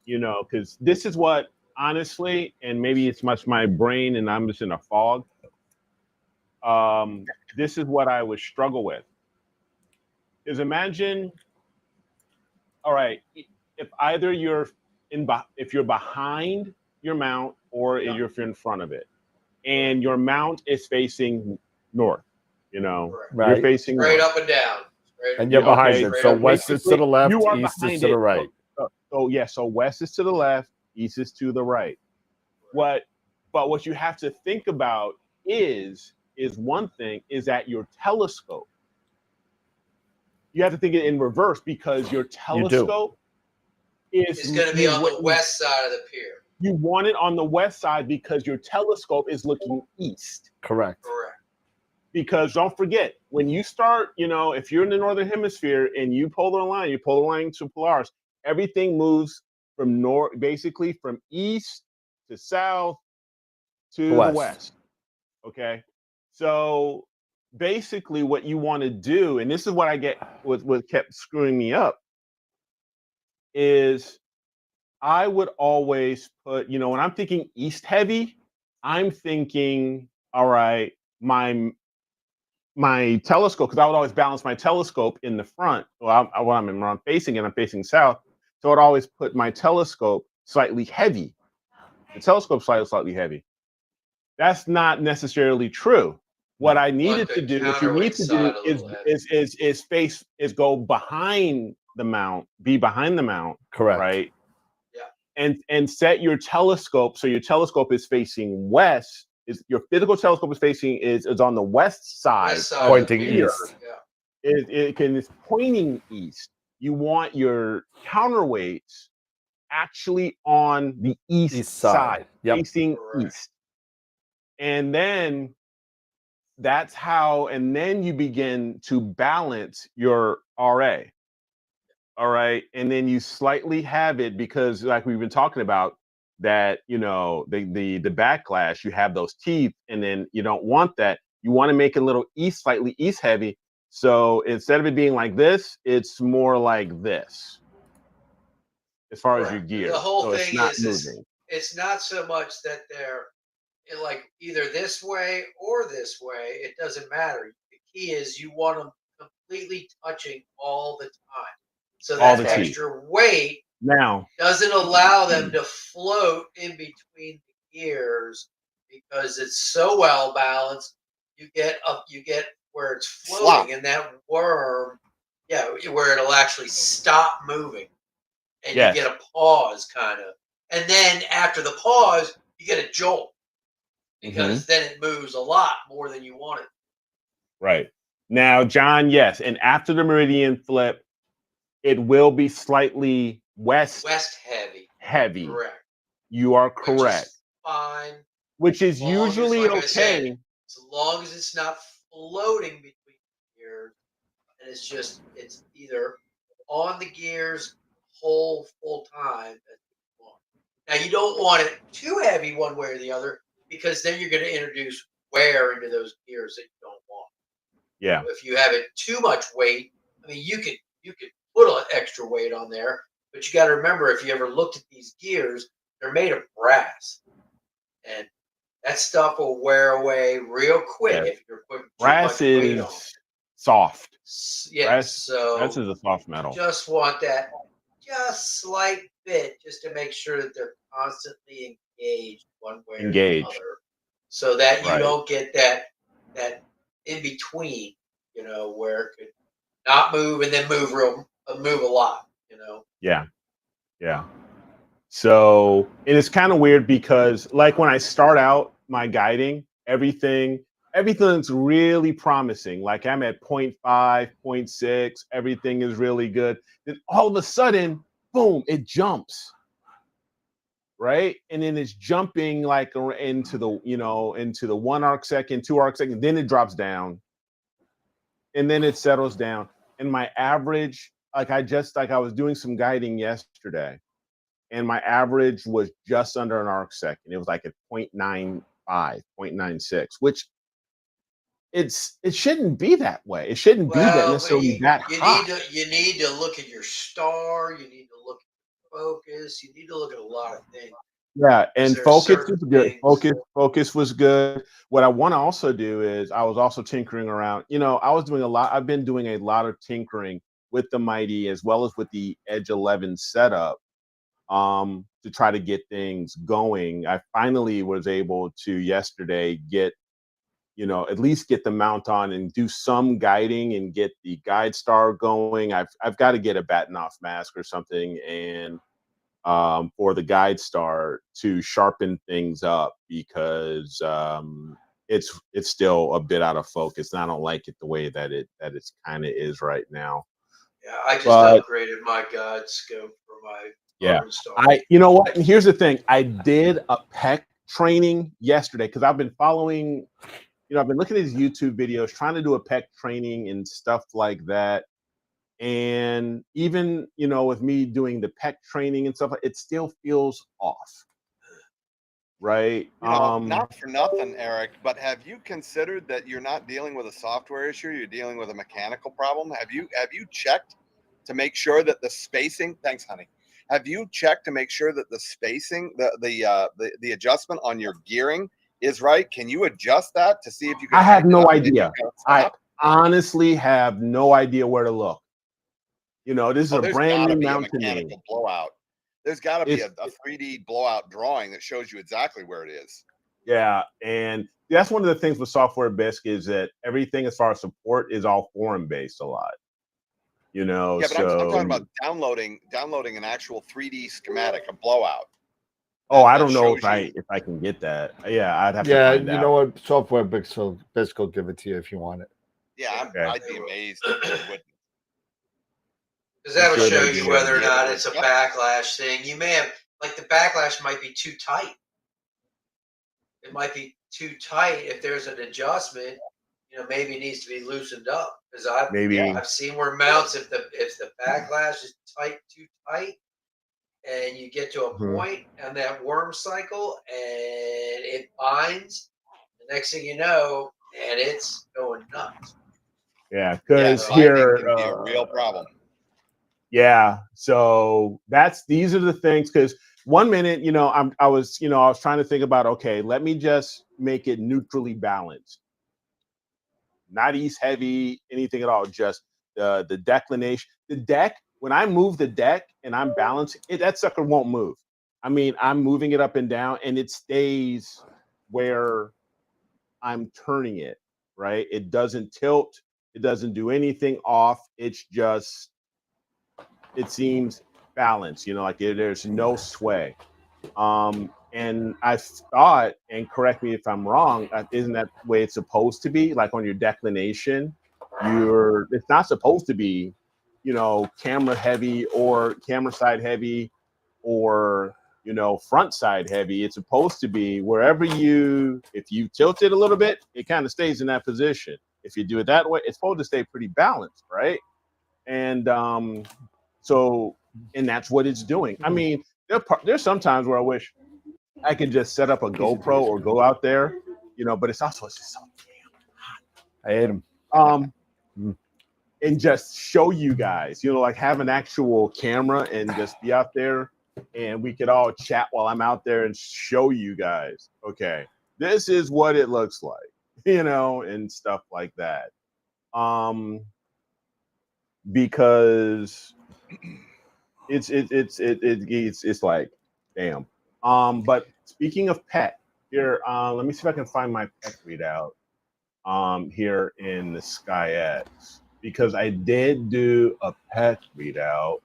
because this is what, honestly, and maybe it's much my brain and I'm just in a fog. This is what I would struggle with. Is imagine, all right, if either if you're behind your mount or if you're in front of it, and your mount is facing north, Right. you're facing straight north. up and down. And you're behind Okay, it. So straight west is to the left, you are east is behind to the it. right. So west is to the left, east is to the right. But what you have to think about is one thing is that your telescope. You have to think it in reverse because your telescope It's going to be on the west side of the pier. You want it on the west side because your telescope is looking east. Correct. Because don't forget, when you start, if you're in the northern hemisphere and you polar line to Polaris, everything moves from north, basically from east to south to the west. Okay. So basically what you want to do, and this is what I get what kept screwing me up, is I would always put, when I'm thinking east heavy, I'm thinking, all right, my telescope, because I would always balance my telescope in the front. Well, when I'm facing it, I'm facing south. So I'd always put my telescope slightly heavy. The telescope slightly heavy. That's not necessarily true. What I needed to do, what you need to do is go behind the mount, be behind the mount. Correct. Right. And set your telescope so your telescope is facing west. Is your physical telescope is on the west side pointing east. It's pointing east. You want your counterweights actually on the east side. Facing east. And then that's how, and then you begin to balance your RA. All right. And then you slightly have it because, like we've been talking about, that the backlash, you have those teeth, and then you don't want that. You want to make it a little slightly east heavy. So instead of it being like this, it's more like this as far as your gear. The whole thing moving. It's not so much that they're like either this way or this way. It doesn't matter. The key is you want them completely touching all the time. So that extra weight now doesn't allow them to float in between the gears because it's so well balanced. You get where it's floating and that worm, where it'll actually stop moving, and you get a pause kind of, and then after the pause, you get a jolt because then it moves a lot more than you want it. Right. Now, John, yes, and after the meridian flip, it will be slightly west heavy. Correct. You are correct. Fine. Which is usually like okay. I said, as long as it's not floating between the gears, and it's either on the gears full time. Now you don't want it too heavy one way or the other, because then you're going to introduce wear into those gears that you don't want. Yeah. If you have it too much weight, I mean, you could put an extra weight on there, but you got to remember, if you ever looked at these gears, they're made of brass, and that stuff will wear away real quick if you're putting too brass much weight on. Soft. Yes, brass is a soft metal. Just want that just slight bit, just to make sure that they're constantly engaged one way or the other, so that you don't get that in between, where it could not move and then move a lot, Yeah. So it's kind of weird because, like, when I start out my guiding, everything's really promising. Like, I'm at 0.5, 0.6, everything is really good. Then all of a sudden, boom, it jumps, right? And then it's jumping like into the, you know, into the 1 arc second, 2 arc second, then it drops down, and then it settles down. And my average, like I was doing some guiding yesterday, and my average was just under an arc second. It was like at 0.95, 0.96, which it shouldn't be that way. It shouldn't be that Well, but necessarily that high. you need to look at your star. You need to look at focus. You need to look at a lot of things. Yeah, and There are focus certain was good. things. Focus was good. What I want to also do is I was also tinkering around. You know, I was doing a lot. I've been doing a lot of tinkering with the Mighty as well as with the Edge 11 setup to try to get things going. I finally was able to yesterday get, you know, at least get the mount on and do some guiding and get the guide star going. I've got to get a batten off mask or something and for the guide star to sharpen things up because it's still a bit out of focus and I don't like it the way that it's kind of is right now. Yeah, I just But upgraded my guide scope for my yeah, urban star. you know what? And here's the thing: I did a PEC training yesterday because I've been following. You know, I've been looking at these YouTube videos, trying to do a PEC training and stuff like that. And even, you know, with me doing the PEC training and stuff, it still feels off. Right. You know, not for nothing, Eric, but have you considered that you're not dealing with a software issue, you're dealing with a mechanical problem? Have you checked to make sure that the spacing, thanks, honey. Have you checked to make sure that the spacing, the adjustment on your gearing is right? Can you adjust that to see if you can? I have no idea. I honestly have no idea where to look. You know, this is a brand new mount to me. Blowout. There's got to be a 3D blowout drawing that shows you exactly where it is. Yeah, and that's one of the things with Software Bisque is that everything as far as support is all forum based a lot. You know, yeah, but I'm talking about downloading an actual 3D schematic, a blowout. Oh, I don't know if I can get that. Yeah, I'd have to find out. You know what? Software Bisque will give it to you if you want it. Yeah, I'd be amazed if it wouldn't. Because that'll show you whether or not it's a backlash thing. You may have, like, the backlash might be too tight. It might be too tight. If there's an adjustment, you know, maybe it needs to be loosened up. Because I've seen where mounts, if the backlash is too tight, and you get to a point on that worm cycle and it binds, the next thing you know, and it's going nuts. Yeah, because here can be a real problem. Yeah, so these are the things, because 1 minute, you know, I was trying to think about, okay, let me just make it neutrally balanced, not east heavy, anything at all, just the declination. The deck, when I move the deck and I'm balancing it, that sucker won't move. I mean, I'm moving it up and down and it stays where I'm turning it, right? It doesn't tilt, it doesn't do anything off, it's just, it seems balanced, you know, like there's no sway. And I thought, and correct me if I'm wrong, isn't that the way it's supposed to be? Like on your declination, it's not supposed to be, you know, camera heavy or camera side heavy or, you know, front side heavy. It's supposed to be wherever if you tilt it a little bit, it kind of stays in that position. If you do it that way, it's supposed to stay pretty balanced, right? And so, and that's what it's doing. I mean, there's some times where I wish I could just set up a GoPro or go out there, you know, but it's just so damn hot. I hate them. And just show you guys, you know, like have an actual camera and just be out there and we could all chat while I'm out there and show you guys, okay, this is what it looks like, you know, and stuff like that. Because it's like, damn. But speaking of PEC, here, let me see if I can find my PEC readout here in the SkyX, because I did do a PEC readout,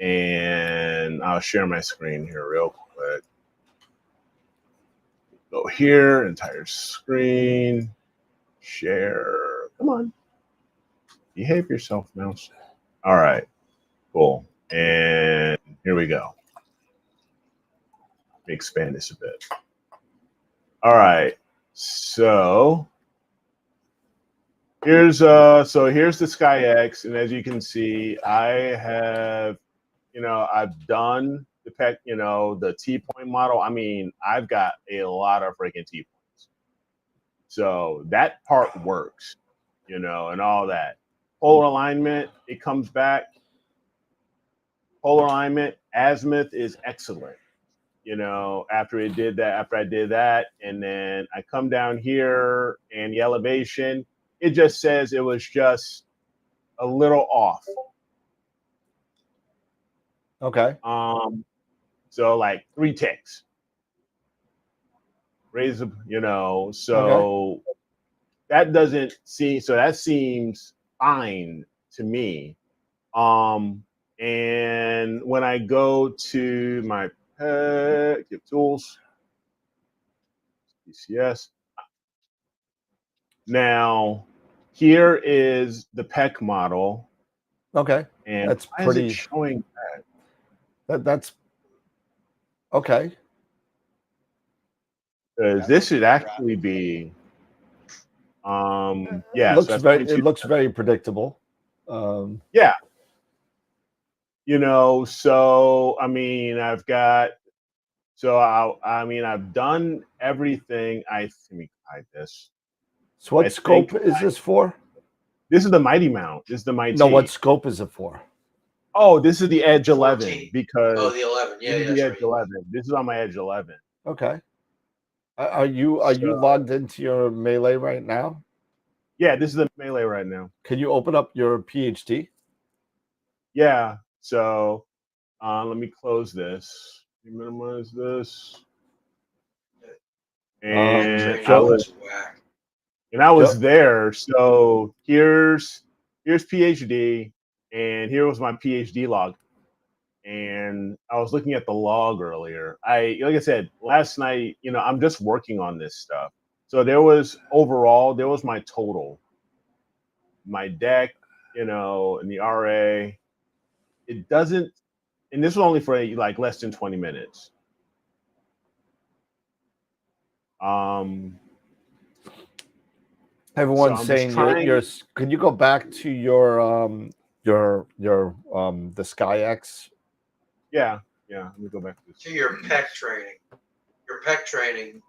and I'll share my screen here real quick. Go here, entire screen, share. Come on, behave yourself, mouse. All right, cool. And Here we go. Let me expand this a bit. All right. So here's the SkyX, and as you can see, I have, I've done the PEC, the T-point model. I mean, I've got a lot of freaking T-points. So that part works, and all that. Polar alignment, it comes back. Polar alignment, azimuth is excellent. After I did that, and then I come down here and the elevation, it just says it was just a little off. Okay. So like 3 ticks. Raise, so Okay. that seems fine to me. And when I go to my give tools, PCS. Now, here is the PEC model. Okay. And that's why pretty. Is it showing that's okay. Because this should actually be, yeah. It looks very predictable. Yeah. So I mean, I've done everything. Let me hide this. So what scope is this for? This is the Mighty Mount. This is the Mighty. No, what scope is it for? Oh, this is the Edge 11 14. because the 11. Yeah, the Edge 11. This is on my Edge 11. Okay. Are you logged into your Melee right now? Yeah, this is the Melee right now. Can you open up your PhD? Yeah. So let me close this. Minimize this. And I was there. So here's PhD, and here was my PhD log. And I was looking at the log earlier. Like I said, last night, I'm just working on this stuff. So there was my total, my deck, and the RA. It doesn't, and this was only for like less than 20 minutes. Everyone's saying you're. Could you go back to your the SkyX? Yeah. Let me go back to your PEC training. Your PEC training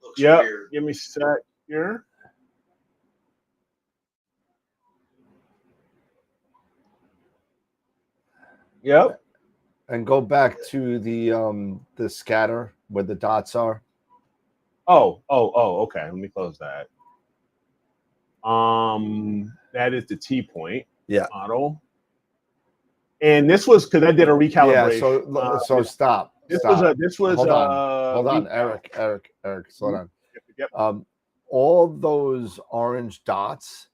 looks weird. Give me a sec here. Yep. And go back to the scatter where the dots are. Oh, okay. Let me close that. That is the T-point model. And this was because I did a recalibration. Yeah, so stop. This was hold on, Eric, slow down. Yep. All those orange dots,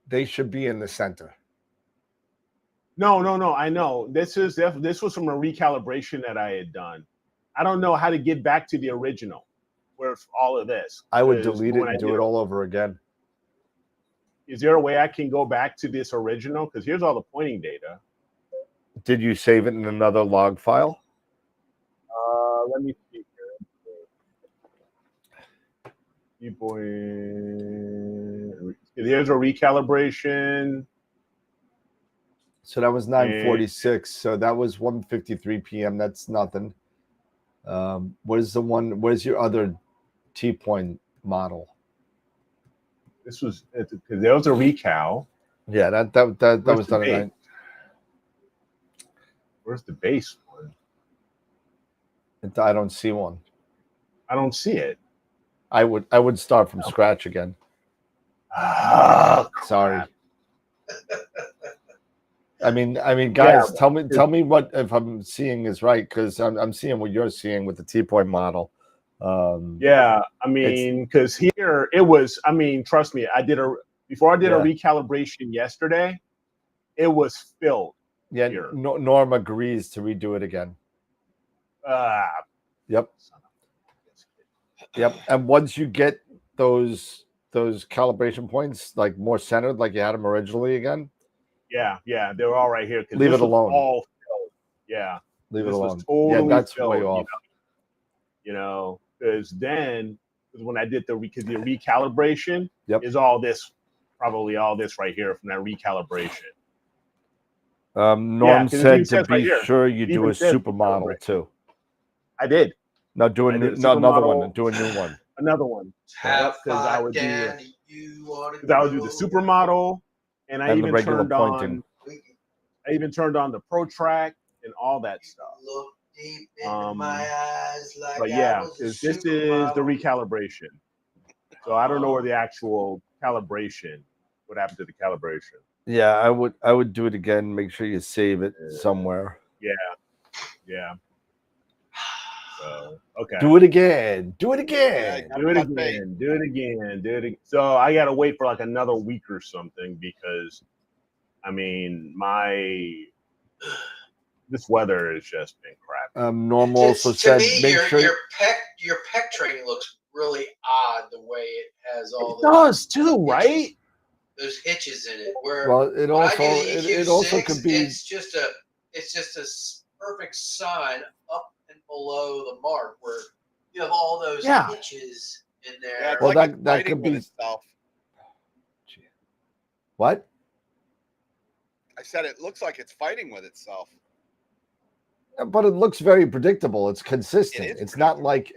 they should be in the center. No, I know. This was from a recalibration that I had done. I don't know how to get back to the original where all of this. I would delete it and do it all over again. Is there a way I can go back to this original? Because here's all the pointing data. Did you save it in another log file? Let me see here. There's a recalibration. So that was 9:46. So that was 1:53 p.m. That's nothing. Where's your other T-point model? This was because there was a recal. Yeah, that was done at night. Where's the base one? I don't see one. I don't see it. I would start from scratch again. Sorry. I mean, guys, tell me what if I'm seeing is right, because I'm seeing what you're seeing with the T-point model. Yeah, I mean, because here it was. I mean, trust me, before I did a recalibration yesterday, it was filled. Yeah, Norm agrees to redo it again. Yep. And once you get those calibration points like more centered, like you had them originally again, Yeah, they're all right here. Leave it alone. All filled. Yeah, Leave it this alone. was totally that's filled, way off. Because then when I did the recalibration, Yep. is all this, probably all this right here from that recalibration. Norm 'cause it said even to says right be here, sure you it do even a says supermodel recalibrate. too. I did. No, do a I new, did a no, another one. supermodel. Do a new one. Another one. Have Because I fun, would do Daddy. You want because I would do the supermodel, and I And the even regular turned pointing. on the Pro Track and all that stuff. Look deep into my eyes like But I yeah, was a this is the supermodel. recalibration. So I don't know where the actual calibration. What happened to the calibration? Yeah, I would do it again. Make sure you save it somewhere. Yeah. So okay. Do it again. Do it again. Do it again. So I gotta wait for like another week or something because, I mean, this weather has just been crap. Norm also To said me, make sure your pec training looks really odd the way it has all It does too, right? those hitches in it. Where well it when I also do the it also EQ6, could be it's just a perfect sign up and below the mark where you have all those hitches in there. Yeah, it's Well, like it's that fighting could with be- itself. what? I said it looks like it's fighting with itself. But it looks very predictable. It's consistent. It is It's not like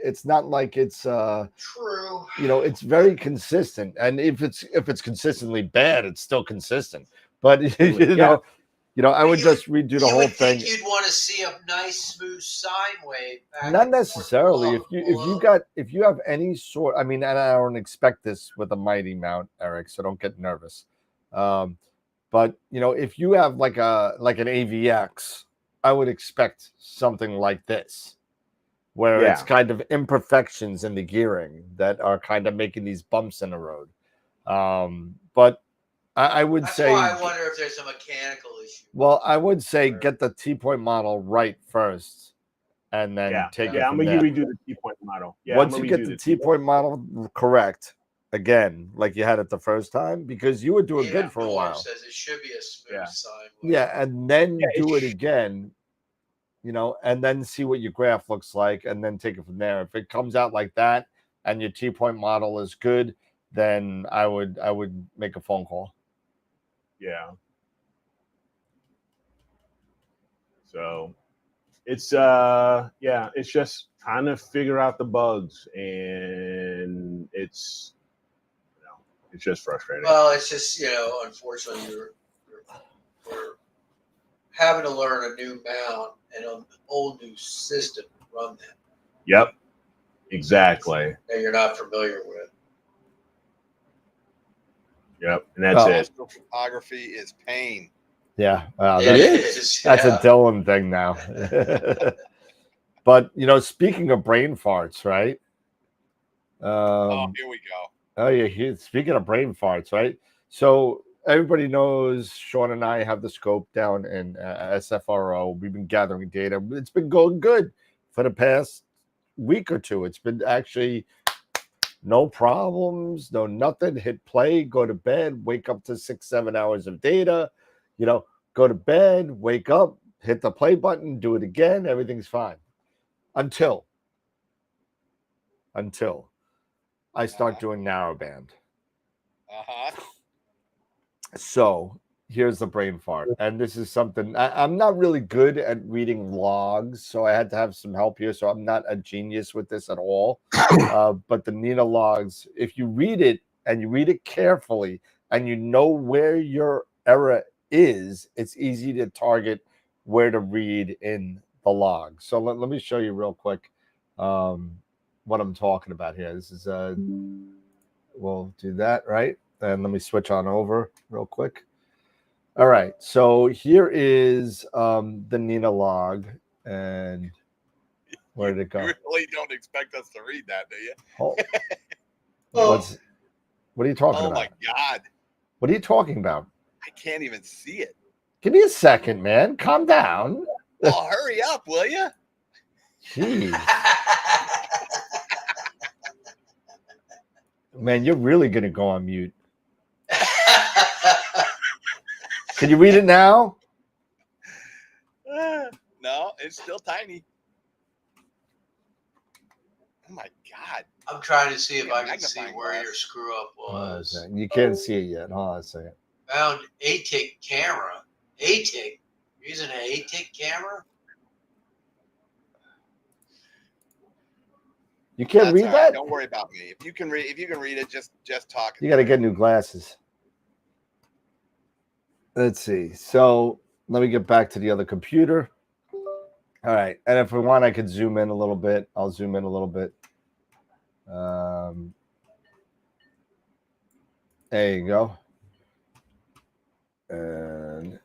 it's True. it's very consistent. And if it's consistently bad, it's still consistent. But I would just redo the whole thing. You'd want to see a nice smooth sine wave. Not necessarily. If you have any sort, I mean, and I don't expect this with a mighty mount, Eric, so don't get nervous. But if you have like an AVX, I would expect something like this, where it's kind of imperfections in the gearing that are kind of making these bumps in the road. But I would say, why I wonder if there's a mechanical issue. well, I would say get the T-point model right first, and then take it I'm from gonna there. redo the T-point model. Once you get the T-point model correct, again, like you had it the first time, because you were doing good for a while. Says it should be a smooth sine wave. Yeah, and then do it again, and then see what your graph looks like, and then take it from there. If it comes out like that, and your T-point model is good, then I would make a phone call. Yeah. So it's it's just trying to figure out the bugs, and it's it's just frustrating. Well, it's just unfortunately you're having to learn a new mount and a whole new system to run that. Yep. Exactly. That you're not familiar with. Yep, and that's it. Photography is pain. Yeah, It is. That's a Dylan thing now. But speaking of brain farts, right? Here we go. Oh yeah, speaking of brain farts, right? So everybody knows Sean and I have the scope down in SFRO. We've been gathering data. It's been going good for the past week or two. It's been actually no problems, no nothing. Hit play, go to bed, wake up to 6-7 hours of data. Go to bed, wake up, hit the play button, do it again. Everything's fine until I start doing narrowband. So here's the brain fart, and this is something I'm not really good at reading logs, so I had to have some help here. So I'm not a genius with this at all. But the Nina logs, if you read it and you read it carefully, and you know where your error is, it's easy to target where to read in the log. So let me show you real quick what I'm talking about here. This is we'll do that, right? And let me switch on over real quick. All right, so here is the Nina log, and where did it go? You really don't expect us to read that, do you? What are you talking about? Oh my God. What are you talking about? I can't even see it. Give me a second, man. Calm down. Oh, hurry up, will you? Jeez. Man, you're really going to go on mute. Can you read it now? No, it's still tiny. Oh my God. I'm trying to see if Yeah, I can see magnifying where glass. your screw up Hold on a was. second. You can't see it yet. Hold on a second. Found ATIC camera. ATIC. Using an ATIC camera? You can't That's read all right. that? Don't worry about me. If you can read it, just talk. You got to get new glasses. Let's see. So let me get back to the other computer. All right. And if we want, I could zoom in a little bit. I'll zoom in a little bit. There you go. And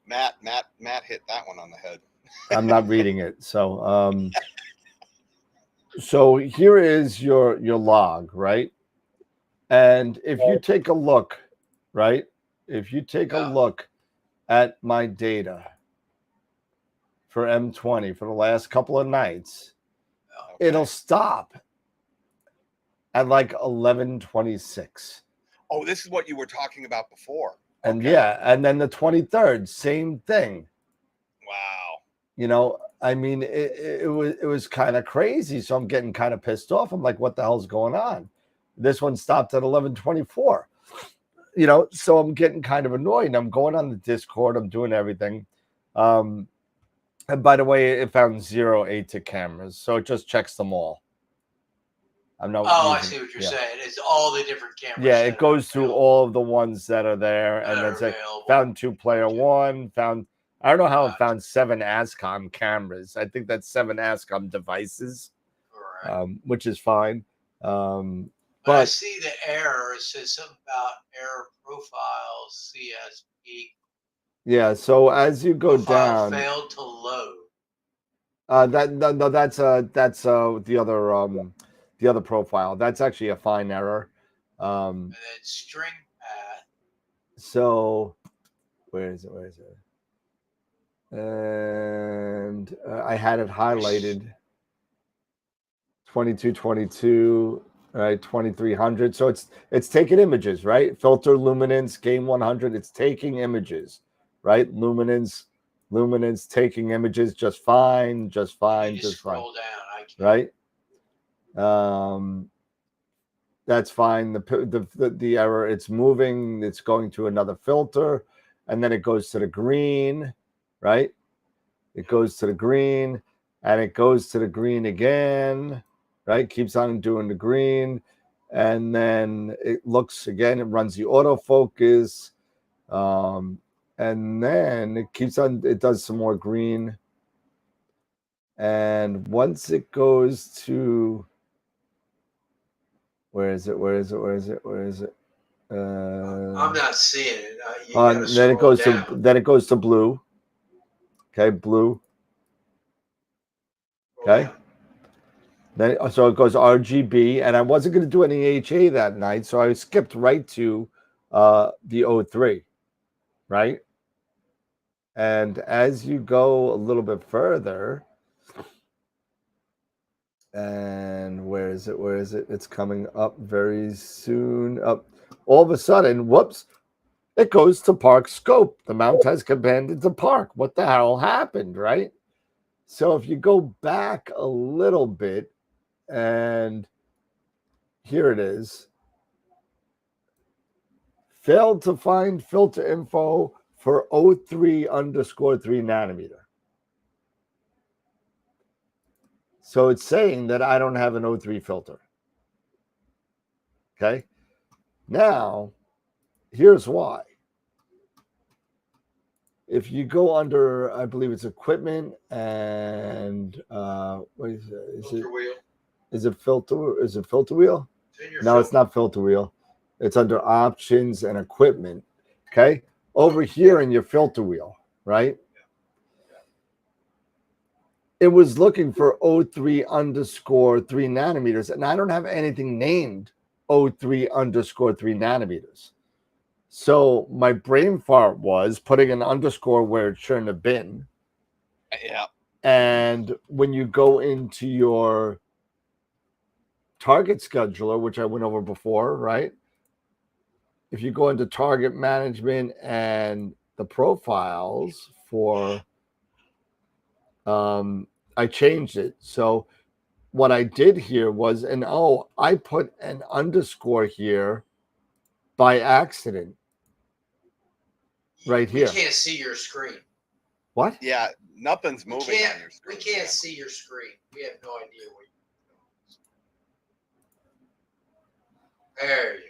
Matt hit that one on the head. I'm not reading it. So so here is your log, right? And if you take a look, right? If you take a look at my data for M20 for the last couple of nights, Okay. it'll stop at like 11:26. Oh, this is what you were talking about before. And Okay. yeah, and then the 23rd, same thing. Wow. You know, I mean, it was kind of crazy. So I'm getting kind of pissed off. I'm like, what the hell's going on? This one stopped at 11:24. You know, so I'm getting kind of annoyed. And I'm going on the Discord. I'm doing everything. And by the way, it found 0 ATIC cameras, so it just checks them all. I'm not. Oh, I see what you're saying. It's all the different cameras. Yeah, it goes through all of the ones that are there, and then say found 2-player one, found. I don't know how it found 7 ASCOM cameras. I think that's 7 ASCOM devices, which is fine. But I see the error. It says something about error profile CSP. Yeah, so as you go Profile down, failed to load. that's the other profile. That's actually a fine error. And then string path. So where is it? And I had it highlighted 2222, right? 2300. So it's taking images, right? Filter luminance, game 100. It's taking images, right? Luminance taking images just fine, just fine. Scroll down. I can't. Right? That's fine. The error, it's moving, it's going to another filter, and then it goes to the green, right? It goes to the green, and it goes to the green again, right? Keeps on doing the green, and then it looks again, it runs the autofocus, and then it keeps on, it does some more green. And once it goes to, where is it? I'm not seeing it. Then it goes to blue. Okay, blue. Okay. Then so it goes RGB, and I wasn't going to do any HA that night, so I skipped right to the O3, right? And as you go a little bit further, and where is it? It's coming up very soon. Up, all of a sudden, whoops! It goes to park scope. The mount has abandoned the park. What the hell happened, right? So if you go back a little bit, and here it is. Failed to find filter info for 03_3 nanometer. So it's saying that I don't have an O3 filter. Okay. Now, here's why. If you go under, I believe it's equipment and what is it? Is it filter wheel? No, it's not filter wheel. It's under options and equipment. Okay. Over here in your filter wheel, right? It was looking for 03_3 nanometers, and I don't have anything named 03_3 nanometers. So my brain fart was putting an underscore where it shouldn't have been. Yeah. And when you go into your target scheduler, which I went over before, right? If you go into target management and the profiles for, I changed it. So what I did here was, and I put an underscore here by accident right We here. can't see your screen. What? Yeah, nothing's We moving can't, on your we screen. can't see your screen. We have no idea what you're doing. There you go.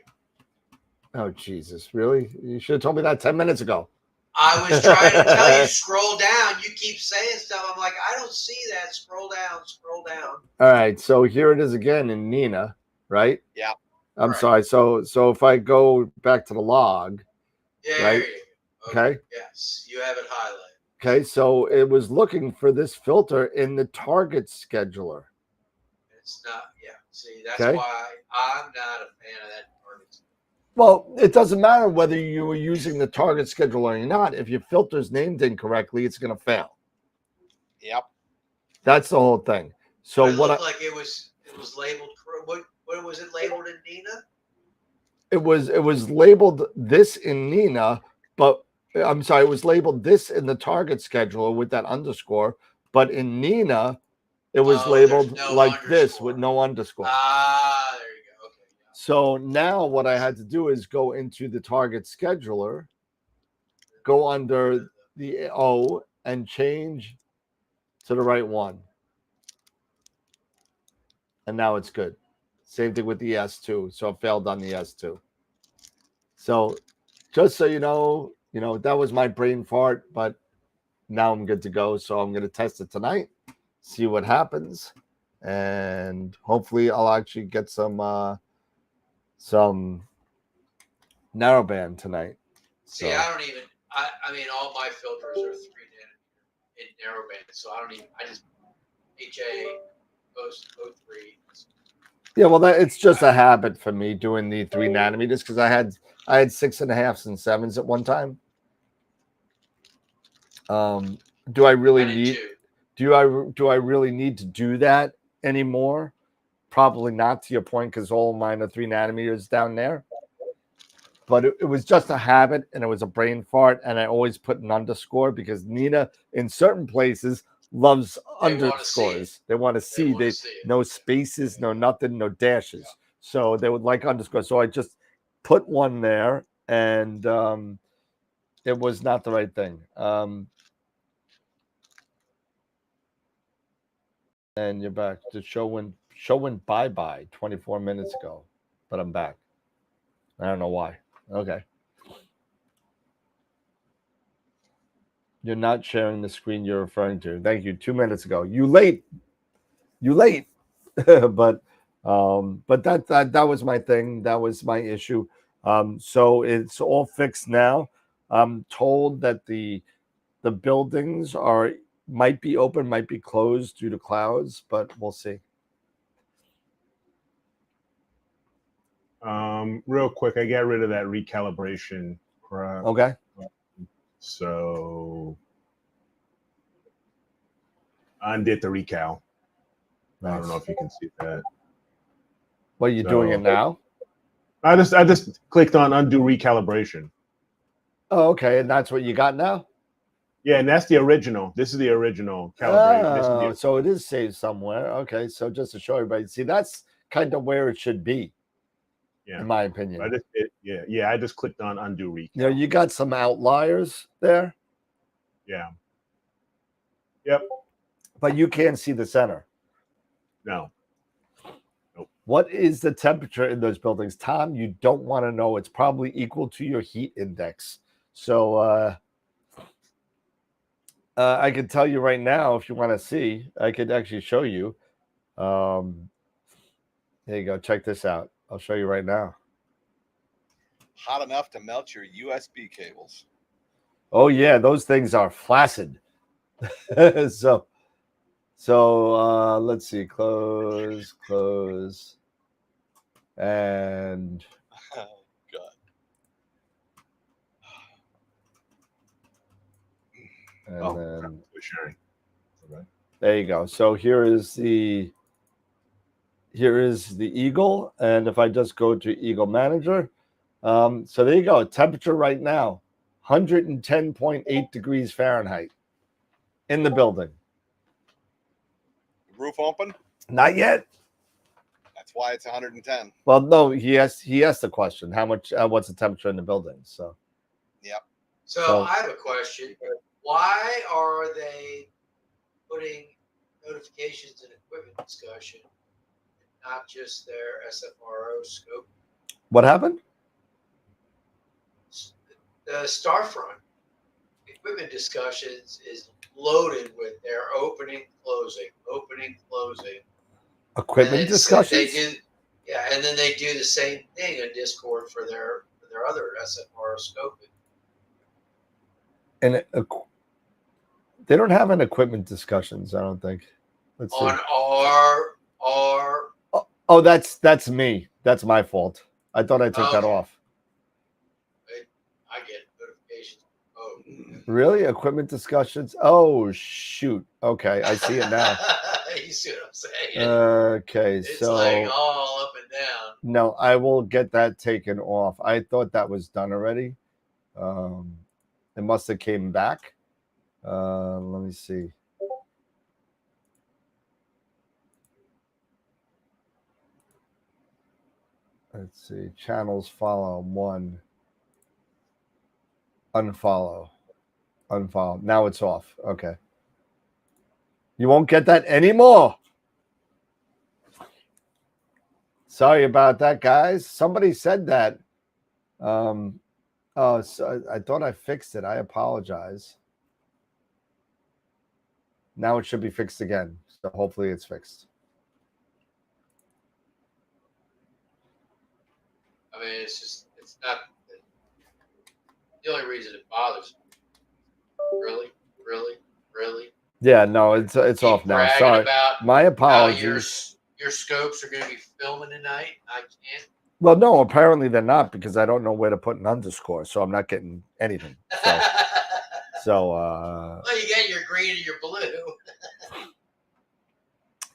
Oh, Jesus. Really? You should have told me that 10 minutes ago. I was trying to tell you, scroll down. You keep saying stuff. I'm like, I don't see that. Scroll down, scroll down. All right. So here it is again in Nina, right? Yeah. I'm Right. sorry. So if I go back to the log, Yeah, right? there you go. Okay. Yes, you have it highlighted. Okay. So it was looking for this filter in the target scheduler. It's not, yeah. See, that's Okay. why I'm not a fan of that target. Well, it doesn't matter whether you were using the target scheduler or not. If your filter's named incorrectly, it's going to fail. Yep. That's the whole thing. So It what looked like it was labeled. What was it labeled in Nina? it was labeled this in Nina, but I'm sorry, it was labeled this in the target scheduler with that underscore, but in Nina, it was labeled no like underscore. this with no underscore. Ah, there you go. Okay. Yeah. So now what I had to do is go into the target scheduler, go under the O and change to the right one. And now it's good. Same thing with the S2. So it failed on the S2. So just so you know, that was my brain fart, but now I'm good to go. So I'm going to test it tonight, see what happens. And hopefully I'll actually get some narrowband tonight. See, So, I don't even. I mean, all my filters are 3 nanometer in narrowband, so I don't even. I just HA03. yeah, well, it's just a habit for me doing the 3 nanometers because I had 6.5s and 7s at one time. Do I really need? Do I really need to do that anymore? Probably not, to your point, because all mine are 3 nanometers down there. But it was just a habit, and it was a brain fart, and I always put an underscore because Nina, in certain places, loves underscores. They want to see no spaces, no nothing, no dashes. So they would like underscores. So I just put one there, and it was not the right thing. And you're back. The show went bye 24 minutes ago, but I'm back. I don't know why. Okay. You're not sharing the screen you're referring to. Thank you. 2 minutes ago. You late. but that was my thing. That was my issue. So it's all fixed now. I'm told that the buildings might be open, might be closed due to clouds, but we'll see. Real quick, I got rid of that recalibration crap. Okay. So I undid the recal. Nice. I don't know if you can see that. What are you doing it now? I just clicked on undo recalibration. Oh, okay. And that's what you got now? Yeah, and that's the original. This is the original calibration. Oh, so it is saved somewhere. Okay. So just to show everybody, see, that's kind of where it should be. Yeah. In my opinion. I just clicked on undo recal. You know, you got some outliers there. Yeah. Yep. But you can't see the center. No. Nope. What is the temperature in those buildings? Tom, you don't want to know. It's probably equal to your heat index. So I could tell you right now, if you want to see, I could actually show you. There you go. Check this out. I'll show you right now. Hot enough to melt your USB cables. Oh, yeah. Those things are flaccid. So let's see. Close. And oh, God. And then sharing. Okay. There you go. So here is the here is the Eagle, and if I just go to Eagle Manager, so there you go. Temperature right now, 110.8 degrees Fahrenheit in the building. Roof open? Not yet. That's why it's 110. Well, no, he asked the question. How much? What's the temperature in the building? So, Yep. So I have a question. Why are they putting notifications and equipment discussion, not just their SFRO scope? what happened? The Starfront equipment discussions is loaded with their opening, closing, Equipment discussions. And then they do the same thing in Discord for their other SFRO scoping. And they don't have an equipment discussions. I don't think. Let's see. On our Oh, that's me. That's my fault. I thought I took that Okay. off. I get notifications. Oh, Really? Equipment discussions? Oh, shoot. Okay, I see it now. You see what I'm saying? Okay, It's so like all up and down. no, I will get that taken off. I thought that was done already. It must have came back. Let me see. Let's see. Channels follow 1. Unfollow. Now it's off. Okay. You won't get that anymore. Sorry about that, guys. Somebody said that. Oh, so I thought I fixed it. I apologize. Now it should be fixed again. So hopefully it's fixed. I mean, it's not the only reason it bothers me. Really. Yeah, no, it's Keep off now. bragging Sorry. about My how apologies. your scopes are going to be filming tonight. I can't. Well, no, apparently they're not because I don't know where to put an underscore, so I'm not getting anything. So well, you get your green and your blue.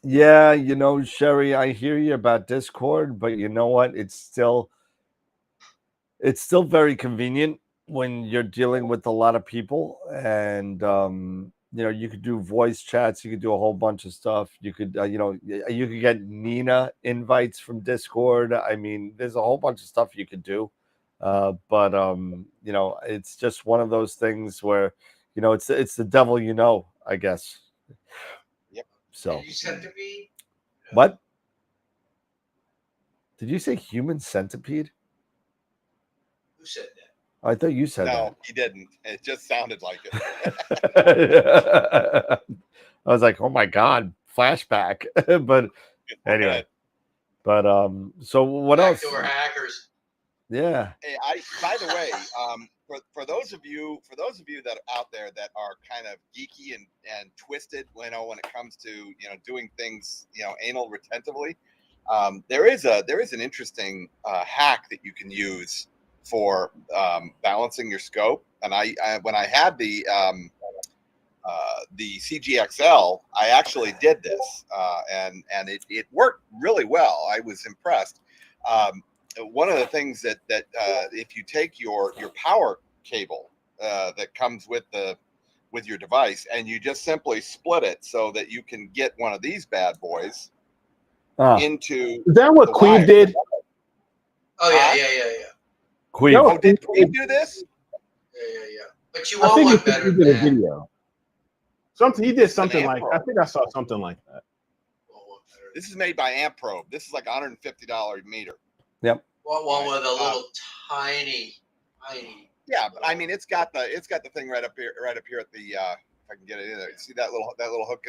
yeah, you know, Sherry, I hear you about Discord, but you know what? It's still very convenient when you're dealing with a lot of people, and you know, you could do voice chats, you could do a whole bunch of stuff. You could you know, you could get Nina invites from Discord. I mean, there's a whole bunch of stuff you could do. But you know, it's just one of those things where, you know, it's the devil, you know, I guess. Yep. So Did you centipede? what? Did you say human centipede? Who said that? I thought you said No, he didn't. It just sounded like it. that. I was like, oh my God, flashback. But anyway, but so what else? Backdoor hackers. Yeah. Hey, by the way, for those of you that are out there that are kind of geeky and twisted, you know, when it comes to, you know, doing things, you know, anal retentively, there is an interesting hack that you can use for balancing your scope. And I when I had the CGXL, I actually did this, and it worked really well. I was impressed. One of the things that if you take your power cable that comes with your device and you just simply split it so that you can get one of these bad boys into. Is that what Queeve did? Oh yeah. Queeve. Oh, did Queeve do this? Yeah. But you I want think one he better did a than that. video. He did something An like. Ampro. I think I saw something like that. This is made by AmpProbe. This is like $150 meter. Yep. One with a little tiny. Yeah, but I mean, it's got the thing right up here at the. If I can get it in there, you see that little hook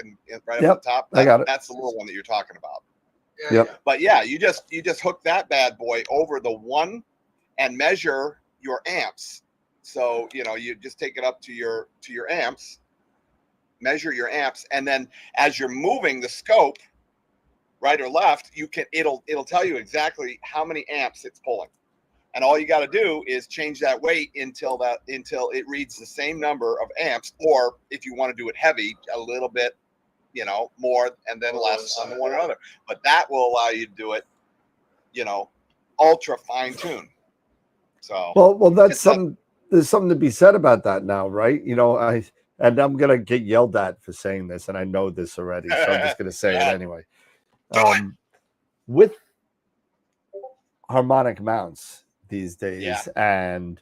right up at the top. I got it. That's the little one that you're talking about. Yeah. But yeah, you just hook that bad boy over the one and measure your amps. So, you know, you just take it up to your amps, measure your amps, and then as you're moving the scope right or left, it'll tell you exactly how many amps it's pulling. And all you got to do is change that weight until it reads the same number of amps, or if you want to do it heavy, a little bit you know, more and then less on the one another. But that will allow you to do it, you know, ultra fine tune. So well, that's it's something. There's something to be said about that now, right? You know, and I'm gonna get yelled at for saying this, and I know this already, so I'm just gonna say it anyway. With harmonic mounts these days, and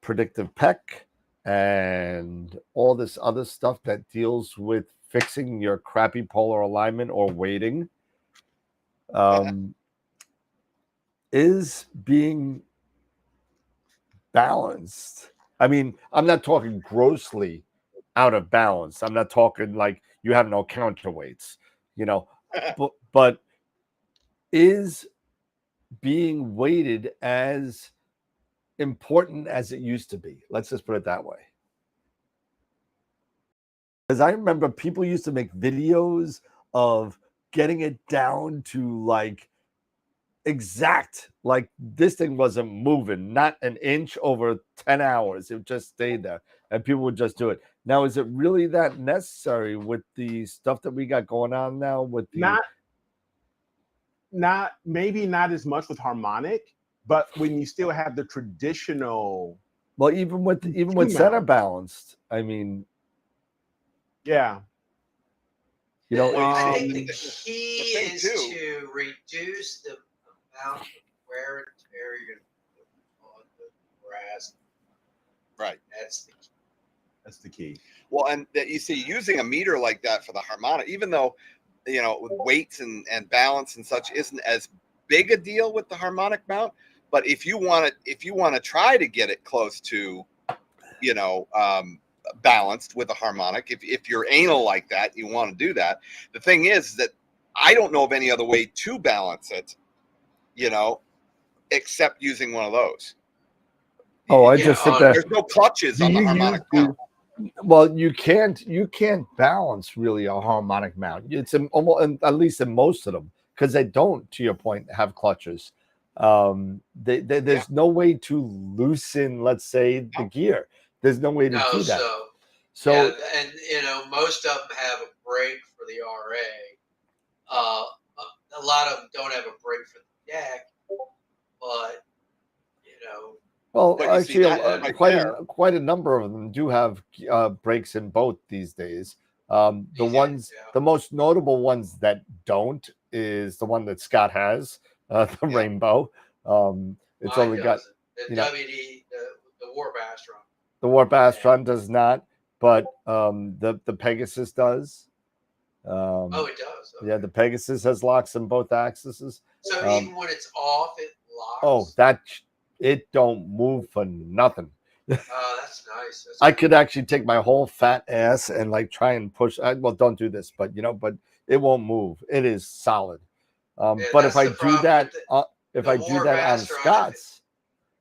predictive peck and all this other stuff that deals with fixing your crappy polar alignment or weighting, is being balanced. I mean, I'm not talking grossly out of balance. I'm not talking like you have no counterweights, you know, but is being weighted as important as it used to be. Let's just put it that way. Because I remember people used to make videos of getting it down to like exact, like this thing wasn't moving, not an inch over 10 hours. It just stayed there and people would just do it. Now, is it really that necessary with the stuff that we got going on now with the maybe not as much with harmonic, but when you still have the traditional, well, even with center balanced, I mean, yeah, you know, I think the key is to reduce the amount of wear and tear you're going to put on the brass. right. That's the key. That's the key. Well, and that you see, using a meter like that for the harmonic, even though, you know, with weights and balance and such isn't as big a deal with the harmonic mount, but if you want to try to get it close to, you know, balanced with a harmonic, if you're anal like that, you want to do that. The thing is that I don't know of any other way to balance it, you know, except using one of those. Oh, I just sit there. There's no clutches on the harmonic mount. Well, you can't balance really a harmonic mount. It's almost, at least in most of them, because they don't, to your point, have clutches. There's no way to loosen, let's say, the gear. There's no way to do that. So yeah, and you know, most of them have a brake for the RA. A lot of them don't have a brake for the deck, but you know. Well, actually, quite a number of them do have brakes in both these days. The most notable ones that don't is the one that Scott has, the Rainbow. It's Mine only got the WD, the Warp Astron. The Warp Astron does not, but the Pegasus does. Oh, it does. Okay. Yeah, the Pegasus has locks in both axes. So even when it's off, it locks. Oh, it don't move for nothing. Oh, that's nice. I could actually take my whole fat ass and like try and push. Well, don't do this, but but it won't move. It is solid. But if I do that, on Scott's,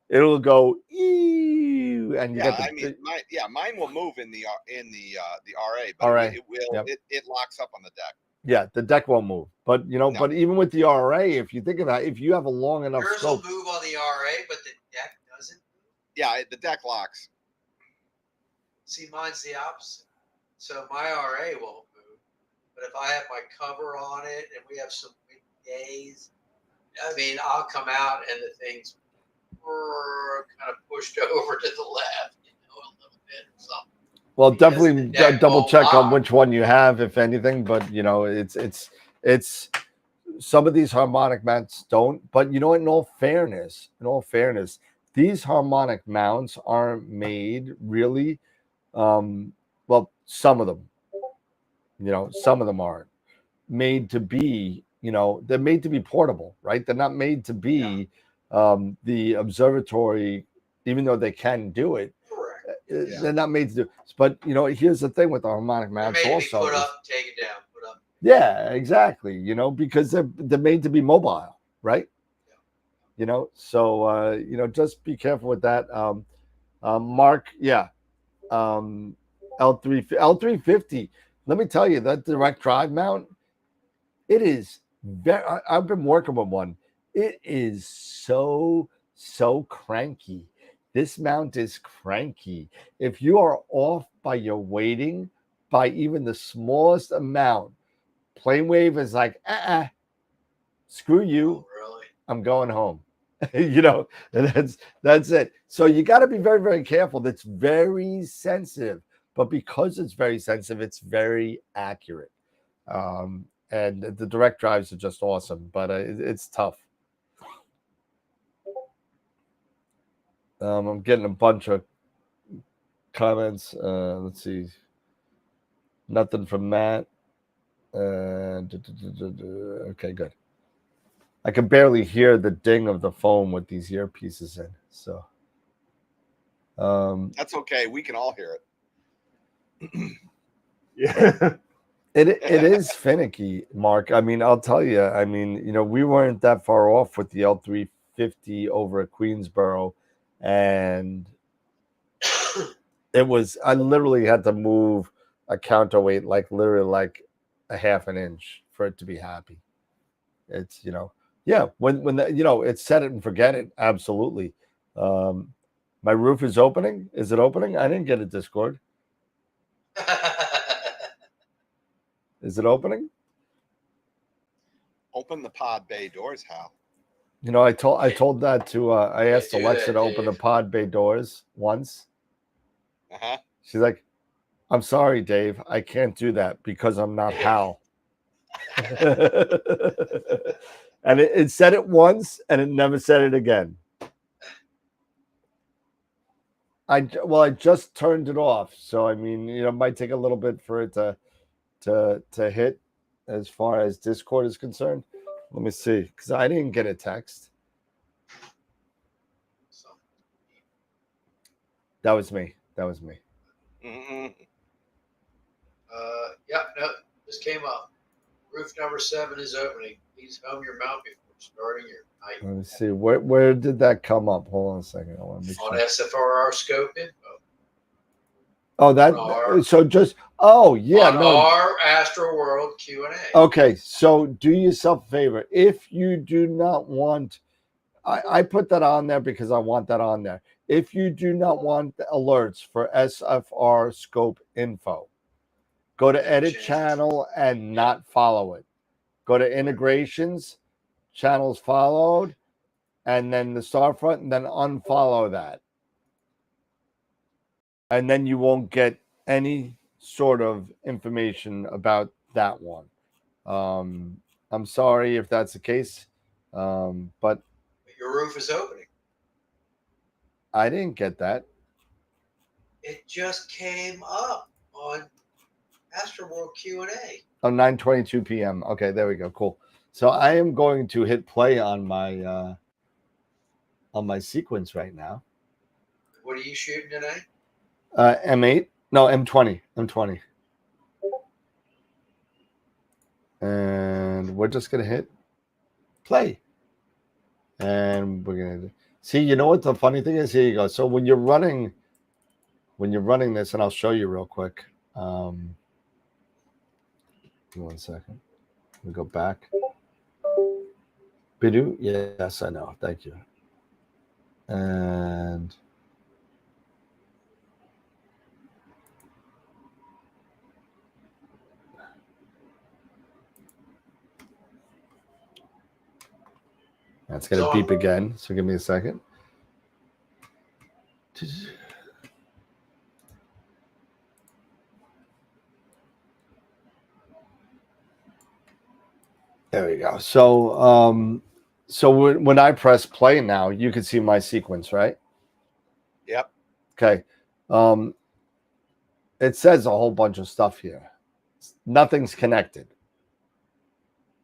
it'll go and you got the. Mine will move in the RA, but it locks up on the deck. Yeah, the deck won't move, but but even with the RA, if you think about it, if you have a long enough scope, will move on the RA, but the deck doesn't. Yeah, the deck locks. See, mine's the opposite. So my RA won't move, but if I have my cover on it and we have some big days, I mean, I'll come out and the thing's kind of pushed over to the left, a little bit or something. Well, definitely double check on which one you have, if anything. But it's some of these harmonic mounts don't. But in all fairness, these harmonic mounts aren't made really. Well, some of them, some of them aren't made to be. They're made to be portable, right? They're not made to be the observatory, even though they can do it. They're not made to do. But here's the thing with the harmonic mounts also. Put up, take it down, put up. Yeah, exactly. Because they're made to be mobile, right? So just be careful with that. Mark, L350. Let me tell you, that direct drive mount, it is very. I've been working with one. It is so cranky. This mount is cranky. If you are off by your weighting by even the smallest amount, PlaneWave is like, screw you. Oh, really? I'm going home. You know, and that's it. So you got to be very, very careful. That's very sensitive, but because it's very sensitive, it's very accurate. And the direct drives are just awesome, but it's tough. I'm getting a bunch of comments. Let's see. Nothing from Matt. Okay, good. I can barely hear the ding of the phone with these earpieces in. So That's okay. We can all hear it. Yeah. it is finicky, Mark. I mean, I'll tell you. I mean, you know, we weren't that far off with the L350 over at Queensboro, and it was. I literally had to move a counterweight like literally like a half an inch for it to be happy. It's, you know, yeah, when the, you know, it's set it and forget it. Absolutely. My roof is opening. Is it opening? I didn't get a Discord. Is it opening? Open the pod bay doors, Hal. You know, I told that to I asked do Alexa that, to open the Dave. pod bay doors once. Uh-huh. She's like, I'm sorry, Dave, I can't do that because I'm not Hal. And it said it once and it never said it again. I just turned it off, so I mean, you know, it might take a little bit for it to hit as far as Discord is concerned. Let me see, because I didn't get a text. That was me. Mm-hmm. Yeah, no, this came up. Roof number 7 is opening. Please hum your mount before starting your night. Let me see. Where did that come up? Hold on a second. I want to make On sure. SFRO scope info. Oh, that. So just. Oh, yeah. On our AstroWorld Q&A. Okay. So do yourself a favor. If you do not want, I put that on there because I want that on there. If you do not want the alerts for SFR scope info, go to edit channel and not follow it. Go to integrations, channels followed, and then the storefront, and then unfollow that. And then you won't get any sort of information about that one. I'm sorry if that's the case, but your roof is opening. I didn't get that. It just came up on AstroWorld Q&A. Oh, 9:22 p.m. Okay, there we go. Cool. So I am going to hit play on my sequence right now. What are you shooting today? M8. No, M20. M20. And we're just gonna hit play. And we're gonna see. You know what the funny thing is? Here you go. So when you're running this, and I'll show you real quick. Give me 1 second. We go back. Bidu? Yes, I know. Thank you. And that's gonna beep again. So give me a second. There we go. So when I press play now, you can see my sequence, right? Yep. Okay. It says a whole bunch of stuff here. Nothing's connected.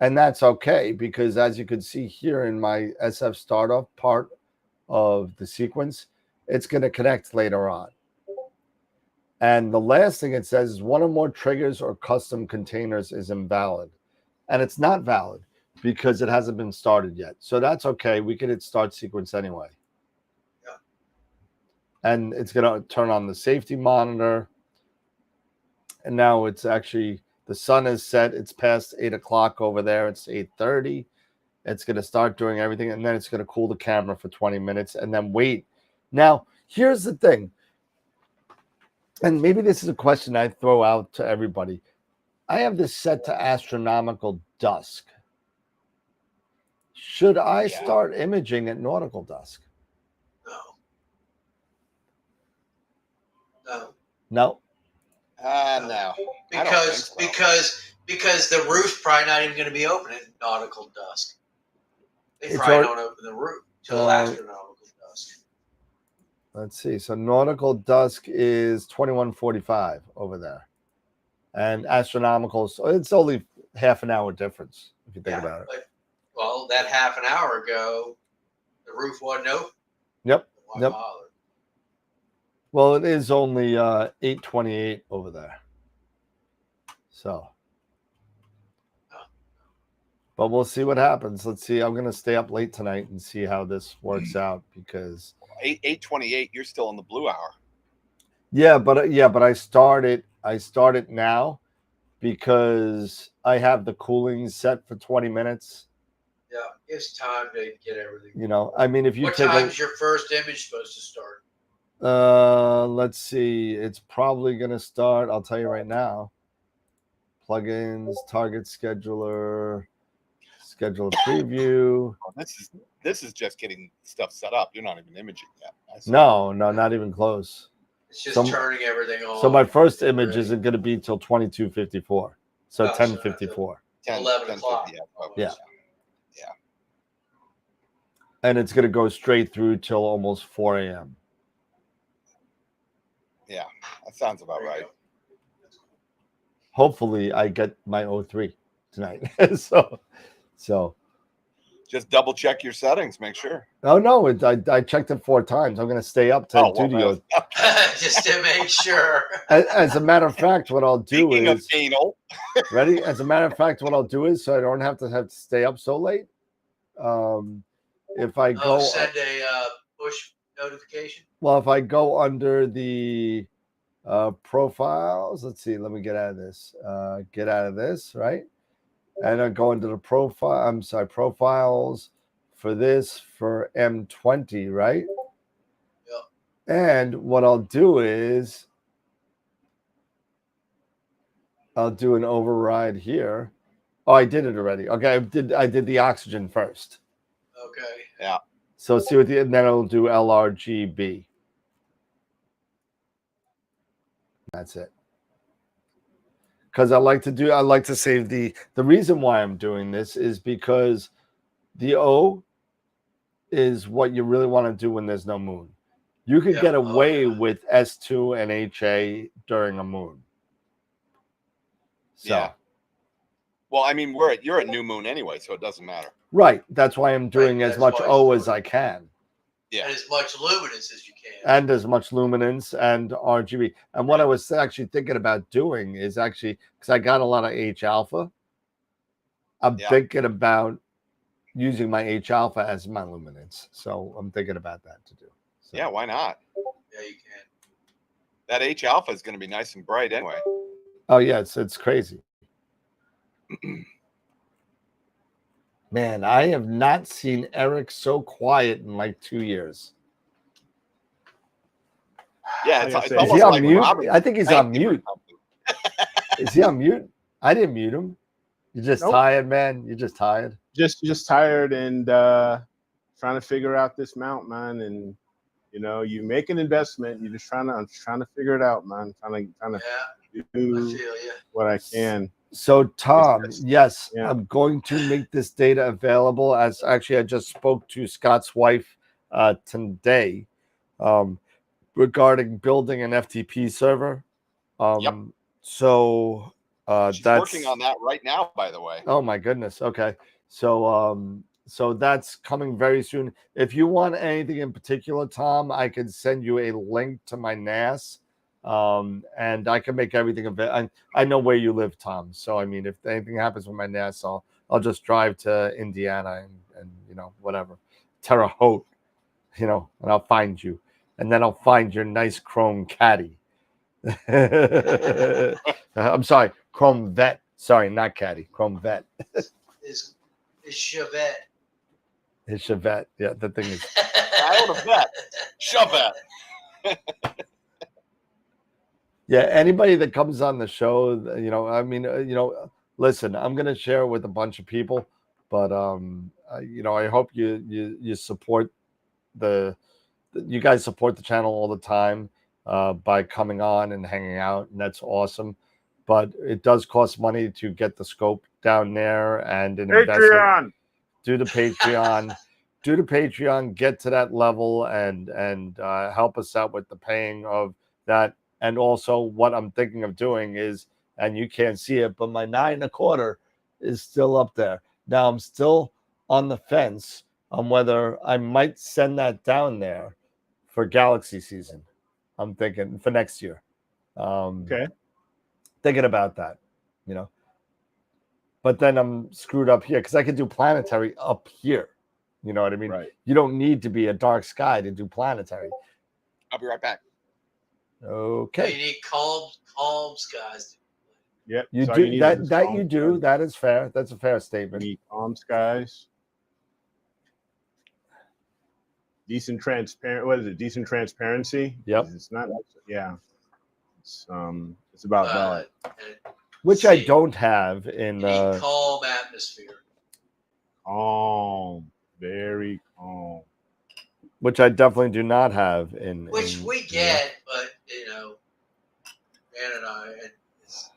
And that's okay, because as you can see here in my SF startup part of the sequence, it's going to connect later on. And the last thing it says is one or more triggers or custom containers is invalid. And it's not valid because it hasn't been started yet. So that's okay. We can hit start sequence anyway. Yeah. And it's going to turn on the safety monitor. And now it's actually, the sun is set. It's past 8 o'clock over there. It's 8:30. It's going to start doing everything. And then it's going to cool the camera for 20 minutes and then wait. Now, here's the thing. And maybe this is a question I throw out to everybody. I have this set to astronomical dusk. Should I start imaging at nautical dusk? No. No. No. No. I don't think so. Because the roof's probably not even going to be open at nautical dusk. They It's probably alre- don't open the roof till astronomical dusk. Let's see. So nautical dusk is 21:45 over there, and astronomical. So it's only half an hour difference if you think about it. But, well, that half an hour ago, the roof wasn't open. Yep. Why Yep. bother? Well, it is only 8:28 over there. So, but we'll see what happens. Let's see. I'm gonna stay up late tonight and see how this works out because 8:28. You're still in the blue hour. but I start it now because I have the cooling set for 20 minutes. Yeah, it's time to get everything. You know, I mean, if you What take time is your first image supposed to start? let's see, it's probably gonna start. I'll tell you right now. Plugins, target scheduler, schedule a preview. Oh, this is just getting stuff set up. You're not even imaging yet. No, not even close. It's just turning everything on. So my first image isn't going to be till 22:54. So 10:54. 11 o'clock. Yeah. And it's going to go straight through till almost 4 a.m. Yeah, that sounds about right. Hopefully, I get my O3 tonight. so just double check your settings. Make sure. Oh no, I checked it 4 times. I'm going to stay up to do the just to make sure. As a matter of fact, what I'll do Speaking is of anal. ready. As a matter of fact, what I'll do is so I don't have to stay up so late. If I go send a push notification. Well, if I go under the profiles, let's see. Let me get out of this. Get out of this, right? And I go into the profile. I'm sorry, profiles for this for M20, right? Yeah. And what I'll do is I'll do an override here. Oh, I did it already. Okay, I did the oxygen first. Okay. Yeah. So see what and then it'll do LRGB. That's it. Because I like to save the reason why I'm doing this is because the O is what you really want to do when there's no moon. You could get away with S2 and HA during a moon. So. Yeah. Well, I mean, you're at new moon anyway, so it doesn't matter. Right. That's why I'm doing as much O as I can. Yeah. And as much luminance as you can. And as much luminance and RGB. And what I was actually thinking about doing is actually, because I got a lot of H alpha, I'm thinking about using my H alpha as my luminance. So I'm thinking about that to do. So. Yeah, why not? Yeah, you can. That H alpha is going to be nice and bright anyway. Oh, yeah, it's crazy. Man, I have not seen Eric so quiet in like 2 years. Yeah, is he on mute? I think he's on mute. Is he on mute? I didn't mute him. You're just tired, man. You're just tired. Just tired and trying to figure out this mount, man. And you make an investment. I'm just trying to figure it out, man. Trying to do what I can. So Tom, yes, I'm going to make this data available. As actually, I just spoke to Scott's wife today regarding building an FTP server. So she's working on that right now, by the way. Oh my goodness. Okay. So so that's coming very soon. If you want anything in particular, Tom, I can send you a link to my NAS. And I can make everything available. I know where you live, Tom. So I mean, if anything happens with my NAS, I'll just drive to Indiana and whatever, Terre Haute, and I'll find you, and then I'll find your nice chrome caddy. I'm sorry, chrome vet. Sorry, not caddy, chrome vet. It's Chevette. It's Chevette. Yeah, the thing is. I own a vet. Chevette. Yeah, anybody that comes on the show, you know, I mean, listen, I'm gonna share it with a bunch of people, but you know, I hope you support you guys support the channel all the time by coming on and hanging out, and that's awesome. But it does cost money to get the scope down there and an investment. Patreon. Do the Patreon. Do the Patreon, get to that level, and help us out with the paying of that. And also, what I'm thinking of doing is, and you can't see it, but my 9.25 is still up there. Now I'm still on the fence on whether I might send that down there for Galaxy season. I'm thinking for next year. Okay. Thinking about that, you know. But then I'm screwed up here because I could do planetary up here. You know what I mean? Right. You don't need to be a dark sky to do planetary. I'll be right back. Okay. You need calm skies. Yep. You so do need that. is That calm you do. skies. That is fair. That's a fair You statement. need calm skies. Decent transparent. What is it? Decent transparency. Yep. It's not. Yeah. It's about that. Which I don't have in. You need calm atmosphere. Calm. Very calm. Which I definitely do not have in. Which we get, but you know, Dan and I, and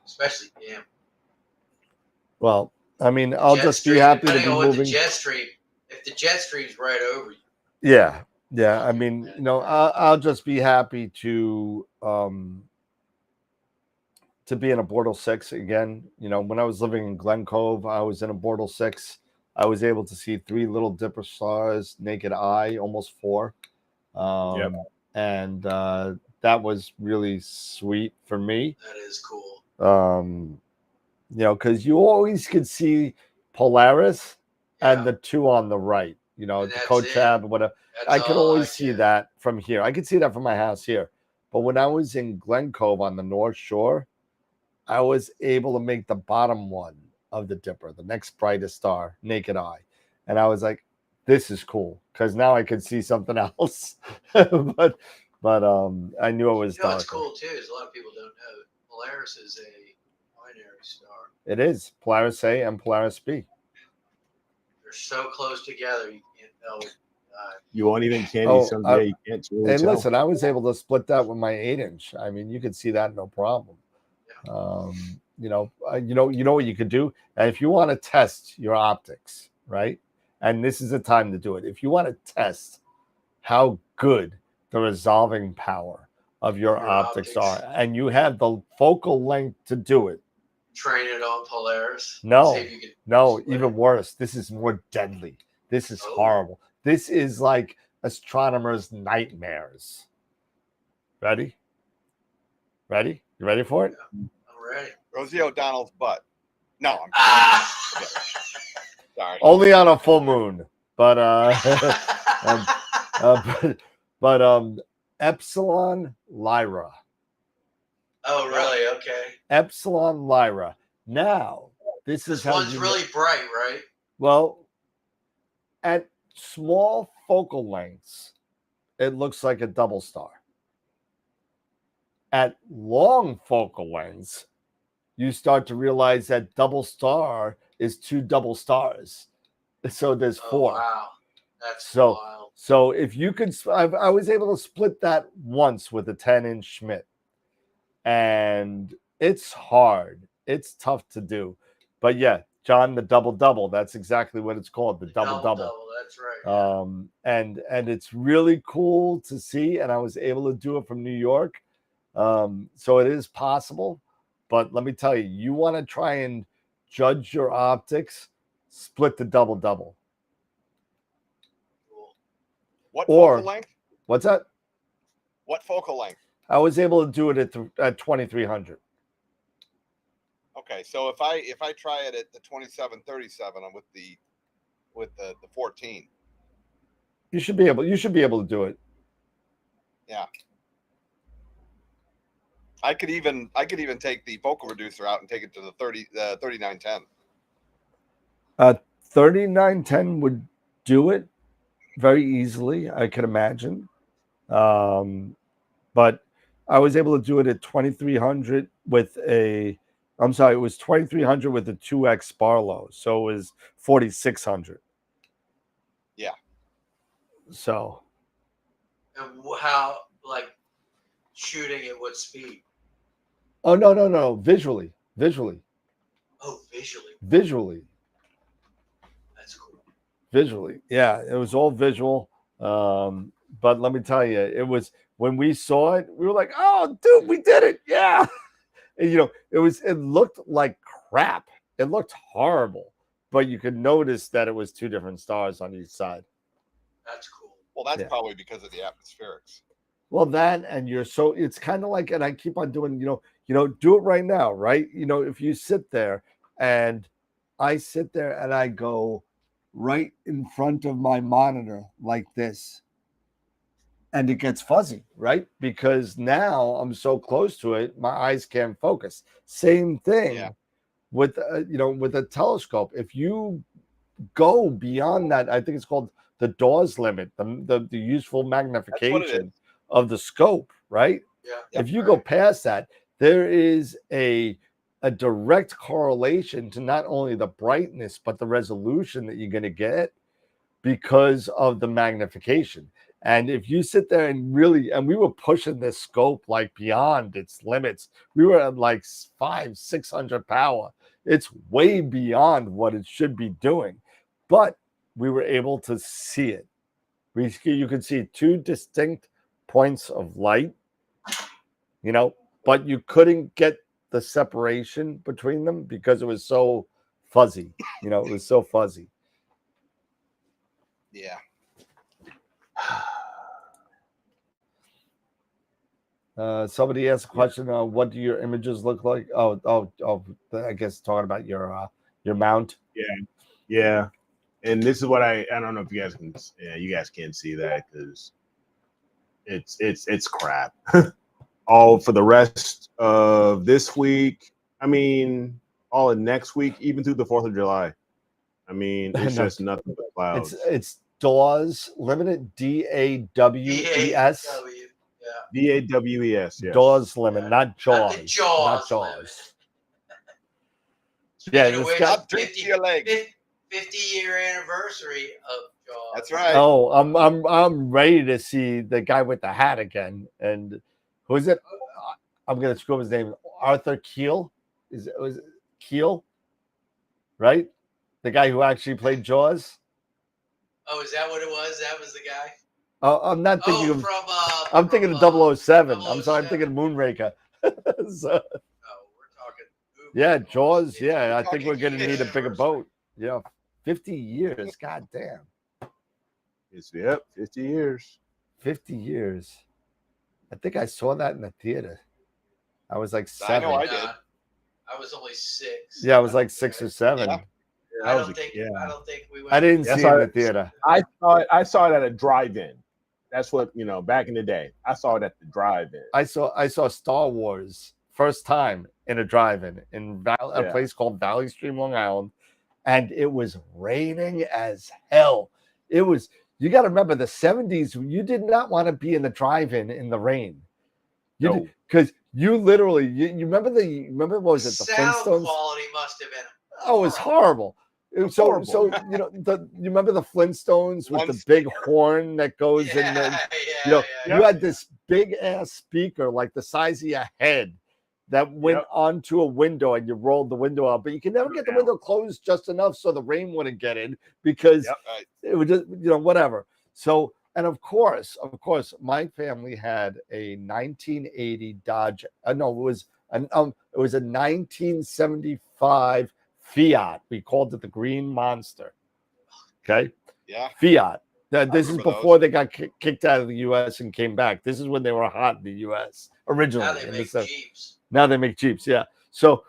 especially Dan. Well, I mean, I'll just be happy to be moving. The jet stream, if the jet stream's right over you. Yeah, yeah. I mean, you know, I'll just be happy to be in a Portal 6 again. You know, when I was living in Glen Cove, I was in a Portal 6. I was able to see 3 little dipper stars, naked eye, almost 4. And that was really sweet for me. That is cool. You know, because you always could see Polaris and the 2 on the right, you know, the Kochab or whatever. I could always see that from here. I could see that from my house here. But when I was in Glen Cove on the North Shore, I was able to make the bottom one of the dipper, the next brightest star, naked eye. And I was like, this is cool because now I could see something else. but I knew it was dark. What's cool too is a lot of people don't know Polaris is a binary star. It is Polaris A and Polaris B. They're so close together you can't tell. You won't even candy someday. You can't really and tell. listen, I was able to split that with my 8-inch. I mean, you could see that no problem. You know what you could do, and if you want to test your optics, right? And this is the time to do it. If you want to test how good the resolving power of your optics are, and you have the focal length to do it, train it on Polaris. No, even worse. This is more deadly. This is horrible. This is like astronomers' nightmares. Ready? You ready for it? I'm ready. Rosie O'Donnell's butt. No, I'm sorry. Only on a full moon, but Epsilon Lyra. Oh, really? Okay. Epsilon Lyra. Now, this is how one's really bright, right? Well, at small focal lengths, it looks like a double star. At long focal lengths, you start to realize that double star is 2 double stars. So there's 4. Wow. That's so wild. So if you could, I was able to split that once with a 10-inch Schmidt. And it's hard. It's tough to do. But yeah, John, the double-double, that's exactly what it's called, the double-double. That's right. And it's really cool to see. And I was able to do it from New York. So it is possible. But let me tell you, you want to try and judge your optics, split the double-double. What focal length? What's that? What focal length? I was able to do it at 2300. Okay, so if I try it at the 2737 with the 14, you should be able to do it. Yeah. I could even take the focal reducer out and take it to the 3910. 3910 would do it very easily, I could imagine. But I was able to do it at 2300 with a. I'm sorry, it was 2300 with a 2x Barlow, so it was 4600. Yeah. So. And how, like, shooting at what speed? Oh no! Visually. Oh, visually. Visually. That's cool. Visually, yeah, it was all visual. But let me tell you, it was when we saw it, we were like, "Oh, dude, we did it!" Yeah, and, it looked like crap. It looked horrible, but you could notice that it was two different stars on each side. That's cool. Well, that's Yeah. probably because of the atmospherics. Well, that and it's kind of like, and I keep on doing, do it right now, right? If you sit there and I sit there and I go right in front of my monitor like this, and it gets fuzzy, right? Because now I'm so close to it, my eyes can't focus. Same thing Yeah. with, with a telescope. If you go beyond that, I think it's called the Dawes limit, the useful magnification of the scope, right? Yeah. If you go past that, there is a direct correlation to not only the brightness but the resolution that you're going to get because of the magnification. And if you sit there and we were pushing this scope like beyond its limits. We were at like 500-600 power. It's way beyond what it should be doing, but we were able to see it. You could see two distinct points of light, but you couldn't get the separation between them because it was so fuzzy. It was so fuzzy. Yeah. Somebody asked a question. What do your images look like? Oh! I guess talking about your mount. Yeah. And this is what I don't know if you guys can. Yeah, you guys can't see that because it's crap. All for the rest of this week. I mean, all of next week, even through the 4th of July. I mean, it's just nothing but clouds. It's Dawes Limited, DAWES. DAWES. Yes. Dawes Limit, not Jaws. Not the Jaws Not limit. Jaws. Speaking Yeah, of it's which, got 50-year anniversary of Jaws. That's right. Oh, I'm ready to see the guy with the hat again. And who is it? I'm gonna screw up his name. Arthur Keel. Was it Keel? Right? The guy who actually played Jaws. Oh, is that what it was? That was the guy? Oh, I'm not thinking of. I'm thinking of 007. I'm sorry, I'm thinking of Moonraker. So, we're talking. yeah, Jaws. Yeah, I think we're gonna need a bigger boat. Yeah, 50 years. God damn. It's 50 years. 50 years. I think I saw that in the theater. I was like 7. I know I did. I was only 6. Yeah, I was like 6 or 7. Yeah. I don't think we went. I didn't see it in the theater. I saw it at a drive-in. That's what, back in the day. I saw it at the drive-in. I saw Star Wars first time in a drive-in in a place called Valley Stream, Long Island, and it was raining as hell. It was. You got to remember the 70s. You did not want to be in the drive-in in the rain. Because you literally you remember what was it, the sound Flintstones? Quality must have been. Oh, it was horrible. So you remember the Flintstones with the big horn that goes in the you had this big ass speaker like the size of your head that went onto a window and you rolled the window out, but you can never get the window closed just enough so the rain wouldn't get in because it would just whatever. So, and of course, my family had a 1980 Dodge. It was a 1975 Fiat. We called it the Green Monster. Okay. Yeah. Fiat. This is before they got kicked out of the U.S. and came back. This is when they were hot in the U.S. originally. Now they make Jeeps. Now they make Jeeps. Yeah. So,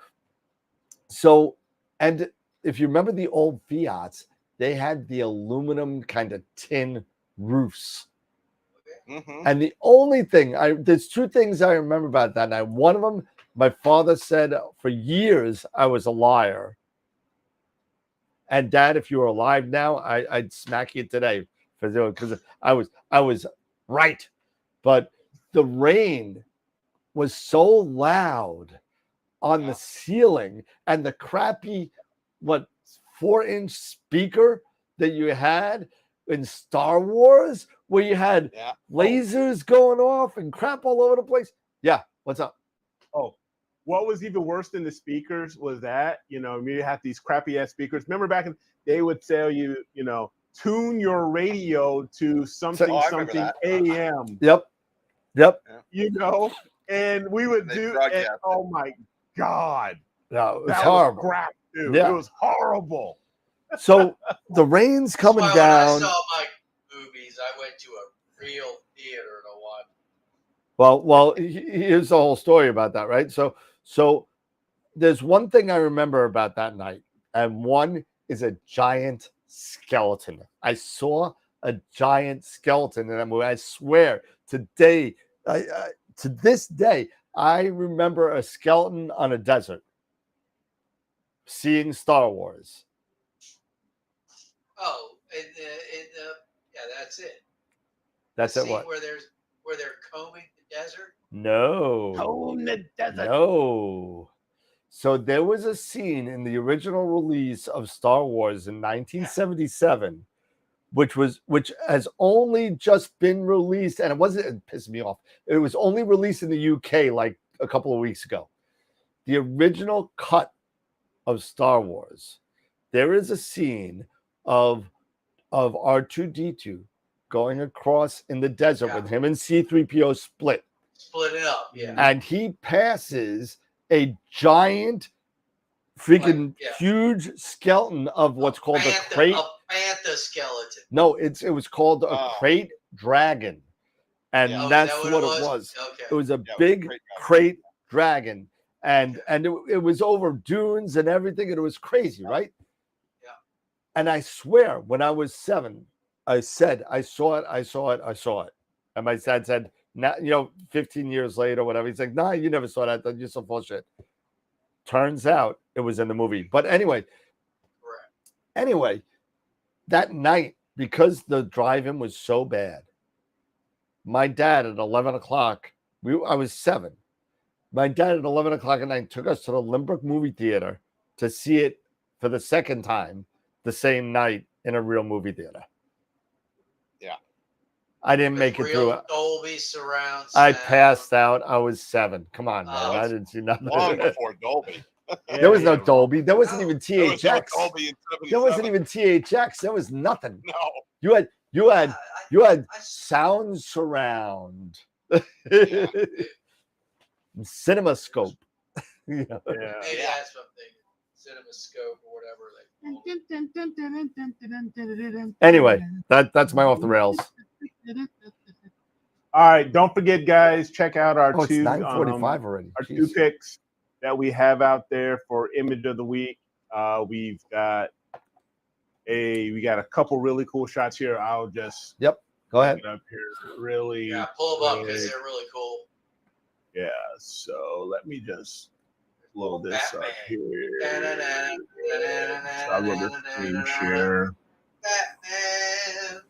and if you remember the old Fiats, they had the aluminum kind of tin roofs. Mm-hmm. And the only thing there's two things I remember about that night. One of them, my father said for years I was a liar. And Dad, if you were alive now, I'd smack you today because I was right. But the rain was so loud on the ceiling, and the crappy 4-inch speaker that you had in Star Wars, where you had lasers going off and crap all over the place. Yeah, what's up? Oh, what was even worse than the speakers was that, you had these crappy ass speakers. Remember back in, they would tell you, tune your radio to something AM. Yep. And we would and, oh my God. No, it was that horrible. Was crap, dude. Yeah. It was horrible. So the rain's coming When down. I saw my movies, I went to a real theater to watch. Well, here's the whole story about that, right? So there's one thing I remember about that night, and one is a giant skeleton. I saw a giant skeleton in that movie. I swear, today, to this day, I remember a skeleton on a desert seeing Star Wars. Oh, yeah, that's it. That's the it. scene What? Where they're combing the desert. No. Comb the desert. No. So there was a scene in the original release of Star Wars in 1977, which has only just been released, and it pissed me off. It was only released in the UK like a couple of weeks ago. The original cut of Star Wars, there is a scene of R2-D2 going across in the desert with him and C-3PO split it up, yeah. And he passes a giant, freaking huge skeleton of what's called a crate. A panther skeleton. No, it was called a crate dragon, and that's what it was. Okay. It was a big crate dragon, and it was over dunes and everything, and it was crazy, right? Yeah. And I swear, when I was 7, I said, I saw it. And my dad said, now, 15 years later, whatever, he's like, nah, you never saw that. You're so full of shit. Turns out it was in the movie. But anyway, that night, because the drive-in was so bad, my dad at 11 o'clock, I was 7. My dad at 11 o'clock at night took us to the Limbrook movie theater to see it for the second time the same night in a real movie theater. Yeah. I didn't make it through. Dolby surround sound. I passed out. I was 7. Come on, man. I didn't see nothing. Long before Dolby. There was no Dolby. There wasn't even THX. There wasn't even THX. There was nothing. No. You had sound surround. CinemaScope. Maybe that's something. CinemaScope or whatever. Anyway, that's my off the rails. All right, don't forget, guys, check out our it's 9:45 already. Our 2 picks that we have out there for image of the week. We got a couple really cool shots here. I'll just go ahead. Up here, really. Yeah, pull them up because they're really cool. Yeah, so let me just load this up here. So I'll go to screen share. Batman.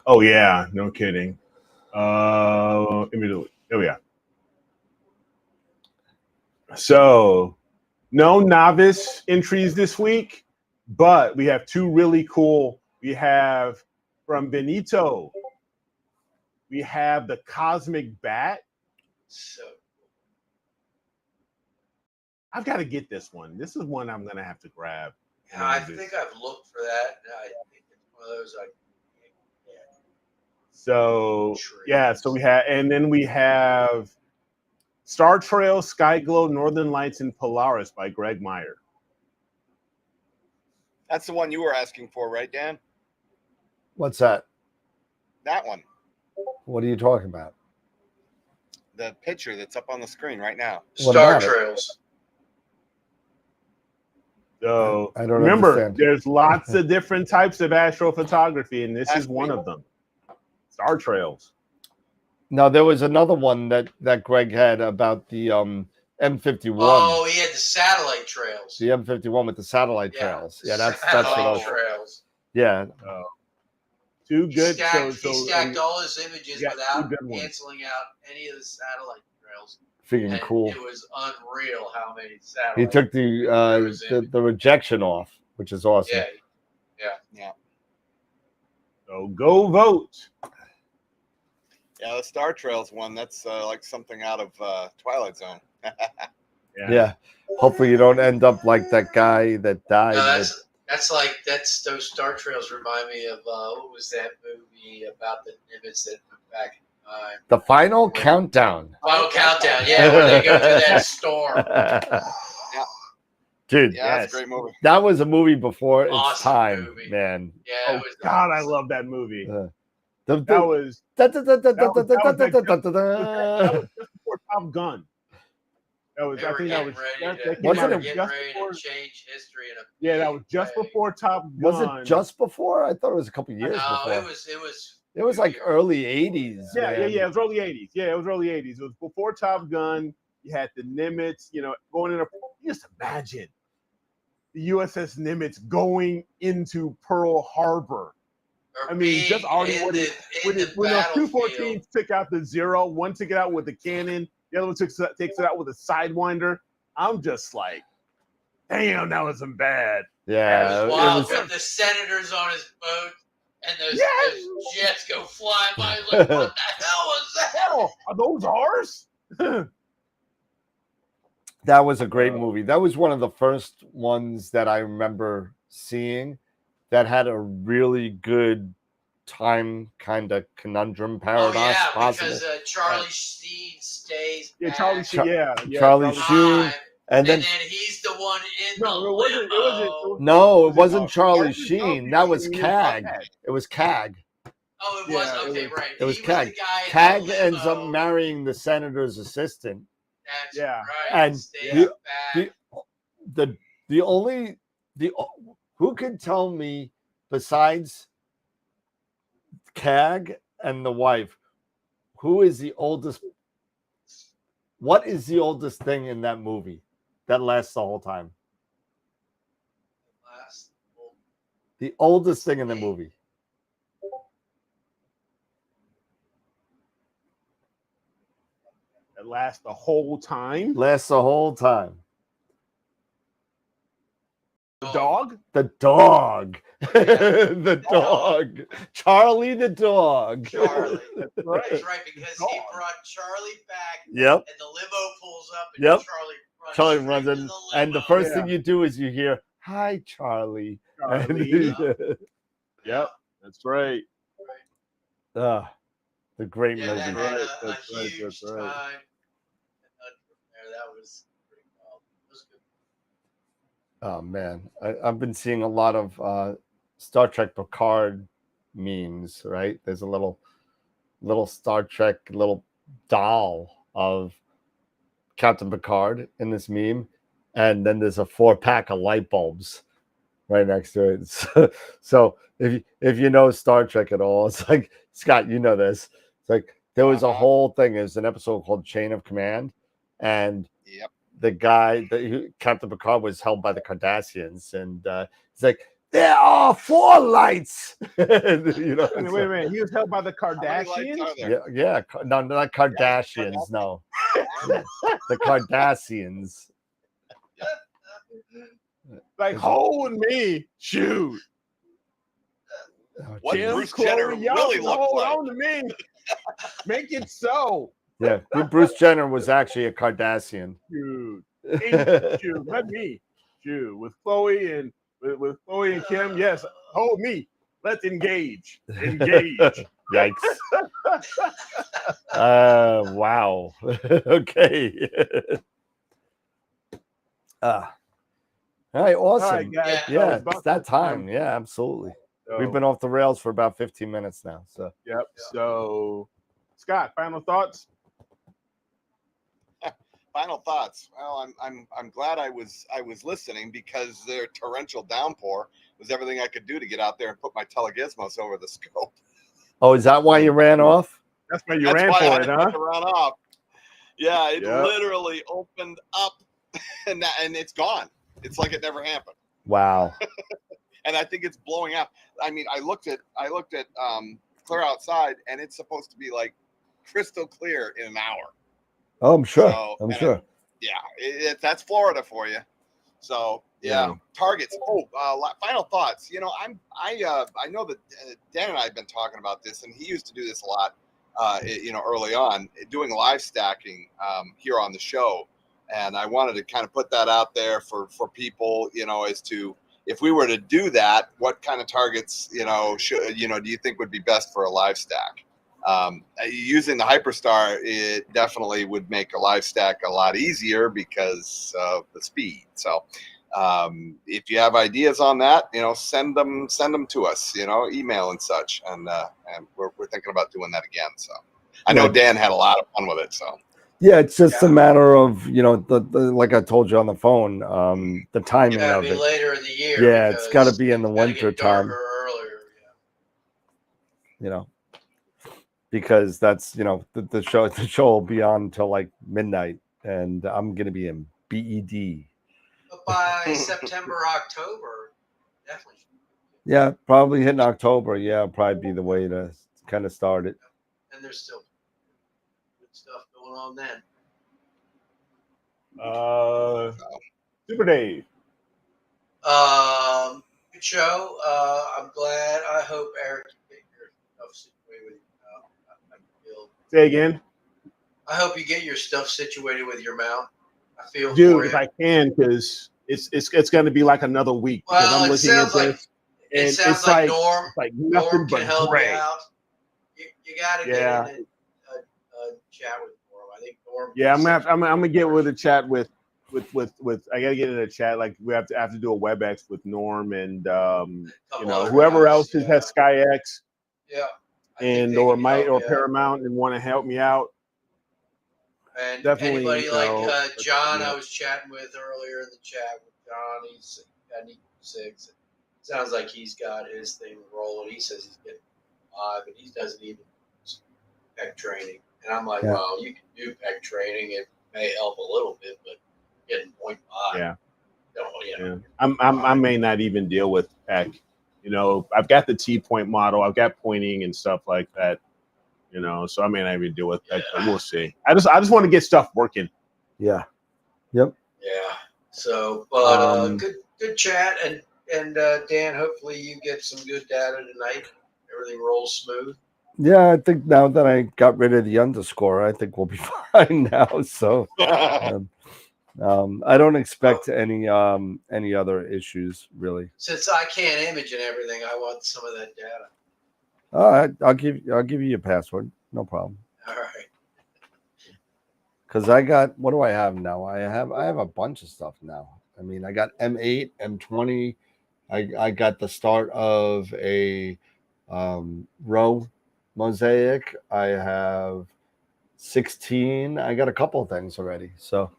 Oh yeah, no kidding. Immediately. There we are. So no novice entries this week, but we have 2 really cool. We have from Benito. We have the Cosmic Bat. So I've got to get this one. This is one I'm gonna have to grab. yeah, I think I've looked for that. I think it's one of those So yeah, so we have Star Trail, Sky Glow, Northern Lights, and Polaris by Greg Meyer. That's the one you were asking for, right, Dan? What's that? That one. What are you talking about? The picture that's up on the screen right now. Star Trails. So I don't remember, understand. there's lots of different types of astrophotography, and this is one of them. Star Trails. No, there was another one that Greg had about the M51. Oh, he had the satellite trails. The M51 with the satellite trails. Yeah, that's what I was. Trails. Yeah. Too good. He stacked all his images without canceling out any of the satellite trails. Trails. Freaking And cool. it was unreal how many He satellites. took was in the rejection off, which is awesome. Yeah. So go vote. Yeah, the Star Trails one, that's like something out of Twilight Zone. Yeah. Hopefully you don't end up like that guy that died. No, with- that's those Star Trails remind me of what was that movie about the Nimitz that went back in time? The Final Countdown. Final Countdown, yeah, where they go through that storm. Dude, Yeah, that's a great movie. that was a movie before its Awesome time, movie. man. Yeah, Oh it was God, I awesome. love that movie. That That was just before Top Gun. That was, They I were think that getting was ready that to, came out they were Wasn't it- getting just ready before. to change history in a Yeah, that was big just way. before Top Gun. Was it just before? I thought it was a couple years No, before. it was like early 80s. Yeah, man. It was early 80s. Yeah, it was early 80s. It was before Top Gun. You had the Nimitz, going in. Just imagine the USS Nimitz going into Pearl Harbor. Or I mean, just being already in when the when those battlefield. 214s took out the Zero, one took it out with the cannon, the other one takes it out with a Sidewinder. I'm just like, damn, that wasn't bad. Yeah, It was wild with the senators on his boat and those jets go flying by. He's like, what the hell was that? Oh, are those ours? That was a great movie. That was one of the first ones that I remember seeing that had a really good time kind of conundrum paradox. Oh yeah, possible. because Charlie Sheen stays. Yeah, Charlie back Sheen. Yeah, Charlie Sheen. time, And then he's the one in No, the it wasn't. limo. no, it wasn't it Charlie wasn't Sheen. Charlie That was Sheen, CAG. Buckhead. It was CAG. Oh, it was Yeah, okay, right. It was He CAG. the guy in CAG the ends up limo. marrying the senator's assistant. That's Yeah. right. And Stays back. the only who can tell me besides CAG and the wife, who is the oldest? What is the oldest thing in that movie that lasts the whole time? The oldest thing in the movie. That lasts the whole time. Lasts the whole time. The dog. The dog. The dog. Charlie the dog. Charlie. That's That's right. right, because Dog. he brought Charlie back, Yep. and the limo pulls up, and Yep. Charlie Charlie runs straight to in, the and the limo. first thing you do is you hear, "Hi, Charlie." Charlie. Yep, that's right. The great Yeah, movie. that Right, had a that's right, huge that's right. time. And that was pretty wild. It was good. Oh man, I've been seeing a lot of Star Trek Picard memes. Right, there's a little Star Trek little doll of Captain Picard in this meme, and then there's a 4-pack of light bulbs right next to it. So if you know Star Trek at all, it's like, Scott, you know this. It's like there was a whole thing. There's an episode called Chain of Command, and the guy Captain Picard was held by the Cardassians, and he's like, there are 4 lights. Wait a minute. He was held by the Kardashians. Yeah. No, not Kardashians. No, the Cardassians. Like, hold me, shoot. What Kim, Bruce Chloe, Jenner y'all really can looked hold like. on to me. Make it so. Yeah, Bruce Jenner was actually a Cardassian. Shoot. Shoot. Let me. Shoot. With Chloe and with Chloe and Kim, yes. Hold me. Let's engage. Engage. Yikes. Wow. Okay. All right, awesome. All right, guys. Yeah, So it's that time. Yeah, absolutely. So, We've been off the rails for about 15 minutes now. So Yep. So, Scott, final thoughts? Final thoughts. Well, I'm glad I was listening, because their torrential downpour was everything I could do to get out there and put my telegizmos over the scope. oh, is that why you ran off? That's why you That's ran why I for had it, to huh? run off. Yeah, it Yep. literally opened up, and it's gone. It's like it never happened. Wow. And I think it's blowing up. I mean, I looked at clear outside, and it's supposed to be like crystal clear in an hour. Oh, I'm sure. So, I'm and sure. that's Florida for you. So yeah, targets. Oh, final thoughts. You know, I know that Dan and I have been talking about this, and he used to do this a lot. You know, early on, doing live stacking here on the show, and I wanted to kind of put that out there for people. You know, as to if we were to do that, what kind of targets, you know, do you think would be best for a live stack? Using the Hyperstar, it definitely would make a live stack a lot easier because of the speed. So if you have ideas on that, you know, send them to us, you know, email and such. And we're thinking about doing that again. So I know Dan had a lot of fun with it. So yeah, it's just a matter of, you know, the like I told you on the phone, the timing Gotta of be it. later in the year. Yeah, it's got to be in the winter time. Earlier. You know, because that's, you know, the show will be on until like midnight, and I'm gonna be in BED. But by September, October, definitely. Yeah, probably hitting October. Yeah, probably be the way to kind of start it. And there's still good stuff going on then. Super Dave. Good show. I'm glad. I hope Eric you get your stuff situated with you. Say again. I hope you get your stuff situated with your mount. I feel Dude, for if you. I can, because it's going to be like another week. Because Well, I'm looking at this, and it sounds like Norm. it's like nothing Norm can but help gray. you out. You got to get in and chat with Norm. I think Norm. Yeah, I'm gonna get with a chat with I gotta get in a chat. Like we have to do a WebEx with Norm and you know, whoever else has SkyX. Yeah. And or Paramount and want to help me out. And definitely anybody like John, yeah. I was chatting with earlier in the chat with John. He's got an E6. Sounds like he's got his thing rolling. He says he's getting 5, and he doesn't even use PEC training. And I'm like, well, you can do PEC training. It may help a little bit, but getting 0.5. Yeah. You know, I may not even deal with PEC. You know, I've got the T-point model. I've got pointing and stuff like that. You know, so I may not even deal with PEC, but we'll see. I just want to get stuff working. Yeah. Yep. Yeah. So, but good chat, and Dan, hopefully you get some good data tonight. Everything rolls smooth. Yeah, I think now that I got rid of the underscore, I think we'll be fine now. So I don't expect any other issues really. Since I can't image and everything, I want some of that data. All right, I'll give you your password. No problem. All right. Because I got, what do I have now? I have a bunch of stuff now. I mean, I got M8, M20. I got the start of a row mosaic. I have 16. I got a couple of things already. So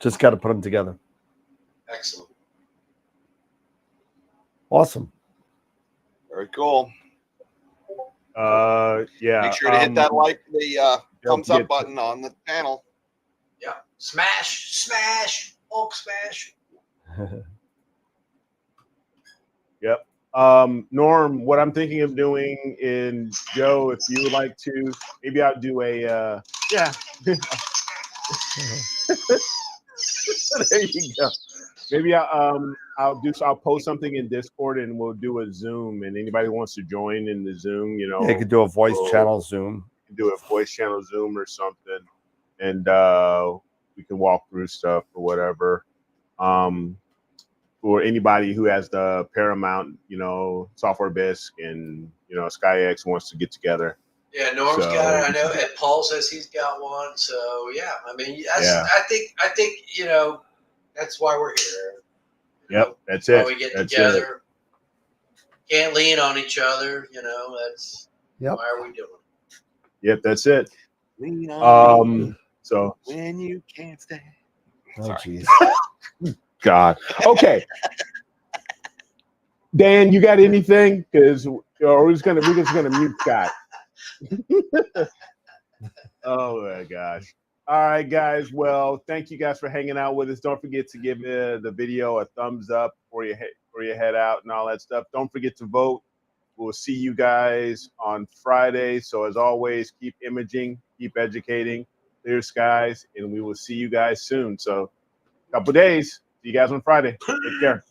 just got to put them together. Excellent. Awesome. Very cool. Yeah. Make sure to hit that the thumbs up button on the panel. Yeah. Smash, Hulk smash. Yep. Norm, what I'm thinking of doing in Joe, if you would like to, maybe I'll do a yeah. There you go. Maybe I'll post something in Discord and we'll do a Zoom, and anybody who wants to join in the Zoom, you know, yeah, you could do a voice channel Zoom. Do a voice channel Zoom or something, and we can walk through stuff or whatever. For anybody who has the Paramount, you know, software BISC and, you know, SkyX wants to get together. Yeah, Norm's got it. I know. And Paul says he's got one. So yeah, I mean, I think you know, that's why we're here. Yep, that's it. Why we get together. Can't lean on each other. You know, that's why are we doing it? Yep, that's it. Lean on me so when you can't stay. Oh, jeez. God. Okay. Dan, you got anything? Because we're just gonna mute Scott. Oh my gosh. All right, guys. Well, thank you guys for hanging out with us. Don't forget to give the video a thumbs up before you head out and all that stuff. Don't forget to vote. We'll see you guys on Friday. So as always, keep imaging, keep educating, clear skies, and we will see you guys soon. So a couple days. See you guys on Friday. Take care.